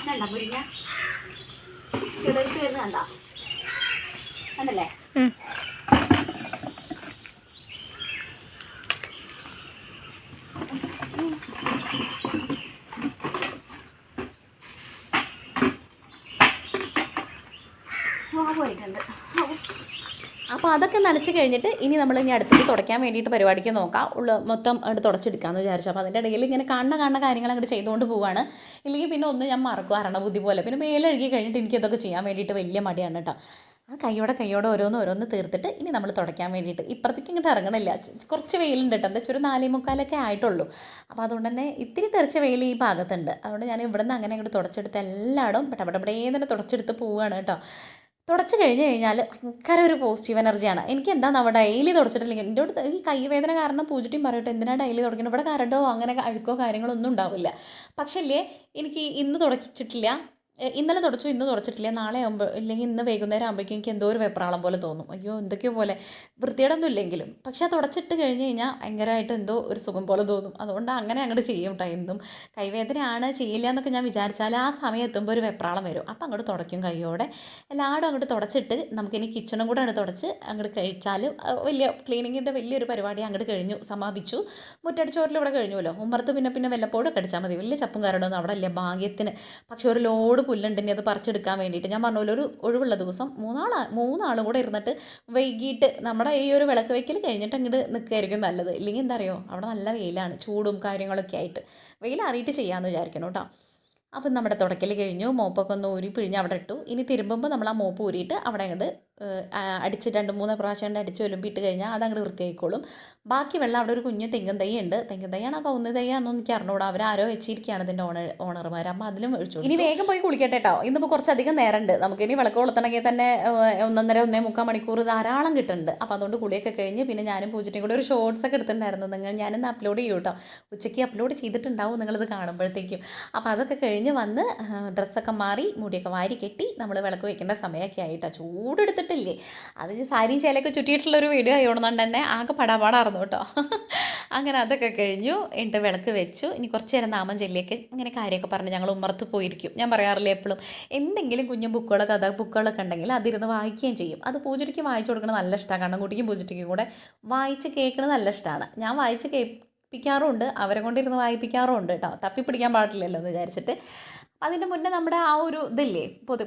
ഇതണ്ട മുരിങ്ങ കിടക്ക് വരുന്ന കണ്ടാ കണ്ടല്ലേ? പോയിട്ടുണ്ട്. അപ്പോൾ അതൊക്കെ നനച്ച് കഴിഞ്ഞിട്ട് ഇനി നമ്മൾ ഇനി അടുത്തേക്ക് തുടയ്ക്കാൻ വേണ്ടിയിട്ട് പരിപാടിക്ക് നോക്കാം. മൊത്തം അങ്ങോട്ട് തുടച്ചെടുക്കാമെന്ന് വിചാരിച്ചു. അപ്പോൾ അതിൻ്റെ ഇടയിൽ ഇങ്ങനെ കാണുന്ന കാര്യങ്ങൾ അങ്ങോട്ട് ചെയ്തുകൊണ്ട് പോവാണ്. ഇല്ലെങ്കിൽ പിന്നെ ഒന്ന് ഞാൻ മറക്കും, അരണബുദ്ധി പോലെ. പിന്നെ മേലഴുകി കഴിഞ്ഞിട്ട് എനിക്ക് ഇതൊക്കെ ചെയ്യാൻ വേണ്ടിയിട്ട് വലിയ മടിയാണ് കേട്ടോ. ആ കൈയോടെ ഓരോന്ന് തീർത്തിട്ട് ഇനി നമ്മൾ തുടയ്ക്കാൻ വേണ്ടിയിട്ട് ഇപ്പുറത്തേക്ക് ഇങ്ങോട്ട് ഇറങ്ങണില്ല. കുറച്ച് വെയിലുണ്ട് കേട്ടോ. എന്താ വെച്ചാൽ ഒരു 4:45 ആയിട്ടുള്ളൂ. അപ്പോൾ അതുകൊണ്ട് തന്നെ ഇത്തിരി തെറിച്ച വെയിൽ ഈ ഭാഗത്തുണ്ട്. അതുകൊണ്ട് ഞാൻ ഇവിടെ നിന്ന് അങ്ങനെ അങ്ങോട്ട് തുടച്ചെടുത്ത് എല്ലായിടും പെട്ടപടപടേന്ന് തുടച്ചെടുത്ത് പോവുകയാണ് കേട്ടോ. തുടച്ച് കഴിഞ്ഞാൽ ഭയങ്കര ഒരു പോസിറ്റീവ് എനർജിയാണ്. എനിക്ക് എന്താണെന്ന് അവിടെ ഡെയിലി തുടച്ചിട്ടില്ലെങ്കിൽ എൻ്റെ അടുത്ത് ഈ കൈവേദന കാരണം പൂജിട്ടിയും പറയട്ടെ എന്തിനാണ് ഡെയിലി തുടയ്ക്കുന്നത്, ഇവിടെ കരണ്ടോ അങ്ങനെ അഴുക്കോ കാര്യങ്ങളൊന്നും ഉണ്ടാവില്ല. പക്ഷേ അല്ലേ എനിക്ക് ഇന്ന് തുടച്ചിട്ടില്ല, ഇന്നലെ തുടച്ചു ഇന്ന് തുടച്ചിട്ടില്ല, നാളെ ആകുമ്പോൾ ഇല്ലെങ്കിൽ ഇന്ന് വൈകുന്നേരം ആകുമ്പോഴേക്കും എനിക്ക് എന്തോ ഒരു വെപ്രാളം പോലെ തോന്നും. അയ്യോ എന്തൊക്കെയോ പോലെ വൃത്തിയേടൊന്നും ഇല്ലെങ്കിലും. പക്ഷേ അത് തുടച്ചിട്ട് കഴിഞ്ഞ് കഴിഞ്ഞാൽ ഭയങ്കരമായിട്ട് എന്തോ ഒരു സുഖം പോലെ തോന്നും. അതുകൊണ്ട് അങ്ങനെ അങ്ങോട്ട് ചെയ്യും കേട്ടോ. എന്നും കൈവേദനയാണ് ചെയ്യില്ല എന്നൊക്കെ ഞാൻ വിചാരിച്ചാൽ ആ സമയം എത്തുമ്പോൾ ഒരു വെപ്രാളം വരും. അപ്പോൾ അങ്ങോട്ട് തുടയ്ക്കും കൈയോടെ. എല്ലായിടും അങ്ങോട്ട് തുടച്ചിട്ട് നമുക്കിനി കിച്ചണും കൂടെ അങ്ങോട്ട് തുടച്ച് അങ്ങോട്ട് കഴിച്ചാൽ വലിയ ക്ലീനിങ്ങിൻ്റെ വലിയൊരു പരിപാടി അങ്ങോട്ട് കഴിഞ്ഞു, സമാപിച്ചു. മുറ്റടിച്ചോറിൽ ഇവിടെ കഴിഞ്ഞുമല്ലോ. ഉമ്മർത്ത് പിന്നെ വല്ലപ്പോഴും അടിച്ചാൽ മതി. വലിയ ചപ്പും കാരടൊന്നും അവിടെ ഇല്ല ഭാഗ്യത്തിന്. പക്ഷെ ഒരു ലോഡ് പുല്ലുണ്ടെങ്കിൽ അത് പറിച്ചെടുക്കാൻ വേണ്ടിയിട്ട് ഞാൻ പറഞ്ഞ പോലെ ഒരു ഒഴിവുള്ള ദിവസം മൂന്നാളും കൂടെ ഇരുന്നിട്ട് വൈകിട്ട് നമ്മുടെ ഈ ഒരു വിളക്ക് വയ്ക്കൽ കഴിഞ്ഞിട്ട് അങ്ങോട്ട് നിൽക്കുകയായിരിക്കും നല്ലത്. ഇല്ലെങ്കിൽ എന്താ അറിയോ, അവിടെ നല്ല വെയിലാണ്, ചൂടും കാര്യങ്ങളൊക്കെ ആയിട്ട്. വെയിൽ അറിയിട്ട് ചെയ്യാമെന്ന് വിചാരിക്കണം കേട്ടോ. അപ്പം നമ്മുടെ തുടയ്ക്കൽ കഴിഞ്ഞു. മോപ്പൊക്കെ ഒന്ന് ഊരി പിഴിഞ്ഞ് അവിടെ ഇട്ടു. ഇനി തിരുമ്പുമ്പോൾ നമ്മൾ ആ മോപ്പ് ഊരിയിട്ട് അവിടെ അങ്ങോട്ട് അടിച്ച് 2-3 പ്രാവശ്യം കൊണ്ട് അടിച്ച് ഒലുമ്പിയിട്ട് കഴിഞ്ഞാൽ അതങ്ങോട്ട് വൃത്തിയായിക്കോളും. ബാക്കി വെള്ളം അവിടെ ഒരു കുഞ്ഞ് തെങ്ങും തൈ ഉണ്ട്. തെങ്ങും തൈയാണോ കവുന്ന് തൈയാണെന്നൊന്നും എനിക്ക് അറിഞ്ഞൂടാ. അവരാരോ വെച്ചിരിക്കുകയാണ് ഇതിൻ്റെ ഓണർമാർ. അപ്പോൾ അതിലും ഒഴിച്ചു. ഇനി വേഗം പോയി കുളിക്കട്ടെ കേട്ടോ. ഇന്നിപ്പോൾ കുറച്ചധികം നേരമുണ്ട്. നമുക്കിനി വിളക്ക് കൊളുത്തണമെങ്കിൽ തന്നെ 1.5-1.75 മണിക്കൂർ ധാരാളം കിട്ടുന്നുണ്ട്. അപ്പോൾ അതുകൊണ്ട് കുളിയൊക്കെ കഴിഞ്ഞ് പിന്നെ ഞാനും പൂജിറ്റിയും കൂടെ ഒരു ഷോർട്സ് ഒക്കെ എടുത്തിട്ടുണ്ടായിരുന്നു. ഞാനിന്ന് അപ്ലോഡ് ചെയ്യും കേട്ടോ. ഉച്ചയ്ക്ക് അപ്ലോഡ് ചെയ്തിട്ടുണ്ടാവും നിങ്ങളിത് കാണുമ്പോഴത്തേക്കും. അപ്പോൾ അതൊക്കെ കഴിഞ്ഞ് വന്ന് ഡ്രസ്സൊക്കെ മാറി മുടിയൊക്കെ വാരി കെട്ടി നമ്മൾ വിളക്ക് വയ്ക്കേണ്ട സമയമൊക്കെ ആയിട്ടാണ്. ചൂടെടുത്തിട്ടില്ലേ, അത് സാരിയും ചേലൊക്കെ ചുറ്റിയിട്ടുള്ളൊരു വീഡിയോ ആയതുകൊണ്ട് തന്നെ ആകെ പടാപാടായിരുന്നു കേട്ടോ. അങ്ങനെ അതൊക്കെ കഴിഞ്ഞു. എന്നിട്ട് വിളക്ക് വെച്ചു. ഇനി കുറച്ച് നേരം നാമം ചൊല്ലിയൊക്കെ ഇങ്ങനെ കാര്യമൊക്കെ പറഞ്ഞ് ഞങ്ങൾ ഉമ്മർത്ത് പോയിരിക്കും. ഞാൻ പറയാറില്ലേ എപ്പോഴും എന്തെങ്കിലും കുഞ്ഞു ബുക്കുകളൊക്കെ ഉണ്ടെങ്കിൽ അതിരുന്ന് വായിക്കുകയും ചെയ്യും. അത് പൂജയ്ക്ക് വായിച്ചു കൊടുക്കുന്നത് നല്ല ഇഷ്ടമാണ്. കണ്ണൻകുട്ടിക്കും പൂജയ്ക്കും കൂടെ വായിച്ച് കേൾക്കുന്നത് നല്ല ഇഷ്ടമാണ്. ഞാൻ വായിച്ച് പ്പിക്കാറുമുണ്ട്, അവരെ കൊണ്ടിരുന്ന് വായിപ്പിക്കാറുമുണ്ട് കേട്ടോ. തപ്പിപ്പിടിക്കാൻ പാടില്ലല്ലോ എന്ന് വിചാരിച്ചിട്ട്. അതിൻ്റെ മുന്നേ നമ്മുടെ ആ ഒരു ഇതില്ലേ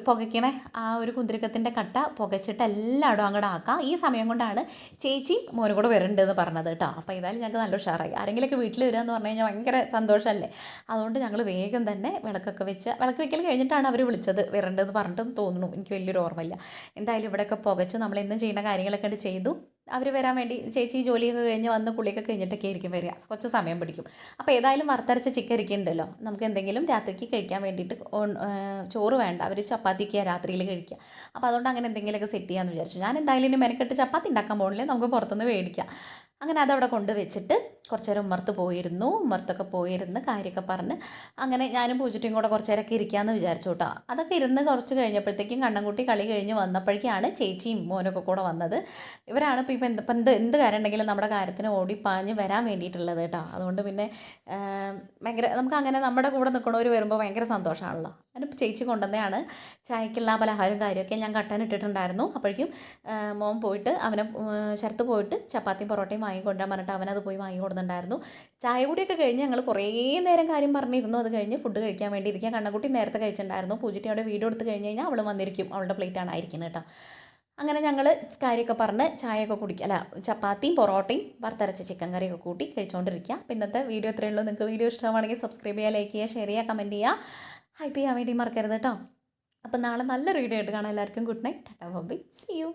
പുകയ്ക്കണേ ആ ഒരു കുന്തിരിക്കത്തിൻ്റെ കട്ട പുകച്ചിട്ട് എല്ലായിടും അങ്ങോട്ട് ആക്കാം. ഈ സമയം കൊണ്ടാണ് ചേച്ചിയും മോനും കൂടെ വരണ്ടെന്ന് പറഞ്ഞത് കേട്ടോ. അപ്പോൾ ഏതായാലും ഞങ്ങൾക്ക് നല്ല ഉഷാറായി. ആരെങ്കിലുമൊക്കെ വീട്ടിൽ വരിക എന്ന് പറഞ്ഞു കഴിഞ്ഞാൽ ഭയങ്കര സന്തോഷമല്ലേ. അതുകൊണ്ട് ഞങ്ങൾ വേഗം തന്നെ വിളക്കൊക്കെ വെച്ച് വിളക്ക് വെക്കൽ കഴിഞ്ഞിട്ടാണ് അവർ വിളിച്ചത് വരണ്ടെന്ന് പറഞ്ഞിട്ടെന്ന് തോന്നുന്നു. എനിക്ക് വലിയൊരു ഓർമ്മയില്ല. എന്തായാലും ഇവിടെയൊക്കെ പുകച്ചു നമ്മൾ എന്നും ചെയ്യുന്ന കാര്യങ്ങളൊക്കെ ചെയ്തു. അവർ വരാൻ വേണ്ടി ചേച്ചി ജോലിയൊക്കെ കഴിഞ്ഞ് വന്ന് കുളിയൊക്കെ കഴിഞ്ഞിട്ടൊക്കെ ആയിരിക്കും വരിക. കുറച്ച് സമയം പിടിക്കും. അപ്പോൾ ഏതായാലും വറുത്തരച്ച ചിക്കൻ ഇരിക്കുന്നുണ്ടല്ലോ, നമുക്ക് എന്തെങ്കിലും രാത്രിക്ക് കഴിക്കാൻ വേണ്ടിയിട്ട് ചോറ് വേണ്ട, അവർ ചപ്പാത്തിക്ക് രാത്രിയിൽ കഴിക്കുക. അപ്പോൾ അതുകൊണ്ട് അങ്ങനെ എന്തെങ്കിലുമൊക്കെ സെറ്റ് ചെയ്യാമെന്ന് വിചാരിച്ചു. ഞാൻ എന്തായാലും ഇനി മെനക്കെട്ട് ചപ്പാത്തി ഉണ്ടാക്കാൻ പോകണില്ലേ, നമുക്ക് പുറത്തുനിന്ന് മേടിക്കാം. അങ്ങനെ അതവിടെ കൊണ്ടുവച്ചിട്ട് കുറച്ച് നേരം ഉമ്മർത്തൊക്കെ പോയിരുന്ന് കാര്യമൊക്കെ പറഞ്ഞ് അങ്ങനെ ഞാനും പൂജിറ്റിയും കൂടെ കുറച്ച് നേരമൊക്കെ ഇരിക്കാമെന്ന് വിചാരിച്ചു കേട്ടോ. അതൊക്കെ ഇരുന്ന് കുറച്ച് കഴിഞ്ഞപ്പോഴത്തേക്കും കണ്ണൻകുട്ടി കളി കഴിഞ്ഞ് വന്നപ്പോഴേക്കാണ് ചേച്ചിയും മോനൊക്കെ കൂടെ വന്നത്. ഇവരാണ് ഇപ്പോൾ എന്ത് കാര്യം ഉണ്ടെങ്കിലും നമ്മുടെ കാര്യത്തിന് ഓടിപ്പാഞ്ഞ് വരാൻ വേണ്ടിയിട്ടുള്ളത് കേട്ടോ. അതുകൊണ്ട് പിന്നെ ഭയങ്കര നമുക്ക് അങ്ങനെ നമ്മുടെ കൂടെ നിൽക്കണവർ വരുമ്പോൾ ഭയങ്കര സന്തോഷമാണല്ലോ. അതിനിപ്പോൾ ചേച്ചി കൊണ്ടുവന്നതാണ് ചായക്കുള്ള പലഹാരവും കാര്യമൊക്കെ ഞാൻ കട്ടൻ ഇട്ടിട്ടുണ്ടായിരുന്നു. അപ്പോഴേക്കും മോൻ പോയിട്ട് ശരത്ത് പോയിട്ട് ചപ്പാത്തിയും പൊറോട്ടയും വാങ്ങിക്കൊണ്ടുവരാൻ പറഞ്ഞിട്ട് അവനത് പോയി വാങ്ങിക്കൊടുന്നുണ്ടായിരുന്നു. ചായ കൂടിയൊക്കെ കഴിഞ്ഞ് ഞങ്ങൾ കുറേ നേരം കാര്യം പറഞ്ഞിരുന്നു. അത് കഴിഞ്ഞ് ഫുഡ് കഴിക്കാൻ വേണ്ടി ഇരിക്കുക. കണ്ണൻകുട്ടി നേരത്തെ കഴിച്ചിട്ടുണ്ടായിരുന്നു. പൂജിറ്റി അവിടെ വീഡിയോ എടുത്ത് കഴിഞ്ഞ് കഴിഞ്ഞാൽ അവൾ വന്നിരിക്കും, അവളുടെ പ്ലേറ്റാണ് ആയിരിക്കുന്നത് കേട്ടോ. അങ്ങനെ ഞങ്ങൾ കാര്യമൊക്കെ പറഞ്ഞ് ചായയൊക്കെ കുടിക്കുക, അല്ല ചപ്പാത്തിയും പൊറോട്ടയും വറുത്തരച്ച ചിക്കൻ കറിയൊക്കെ കൂട്ടി കഴിച്ചുകൊണ്ടിരിക്കുക. അപ്പോൾ ഇന്നത്തെ വീഡിയോ ഇത്രയേ ഉള്ളൂ. നിങ്ങൾക്ക് വീഡിയോ ഇഷ്ടമാണെങ്കിൽ സബ്സ്ക്രൈബ് ചെയ്യുക, ലൈക്ക് ചെയ്യുക, ഷെയർ ചെയ്യുക, കമൻറ്റ് ചെയ്യുക, ഹൈപ്പ് ചെയ്യാൻ വേണ്ടി മറക്കരുത് കേട്ടോ. അപ്പോൾ നാളെ നല്ലൊരു വീഡിയോ ആയിട്ട് കാണാം. എല്ലാവർക്കും good night, tata bye, see U.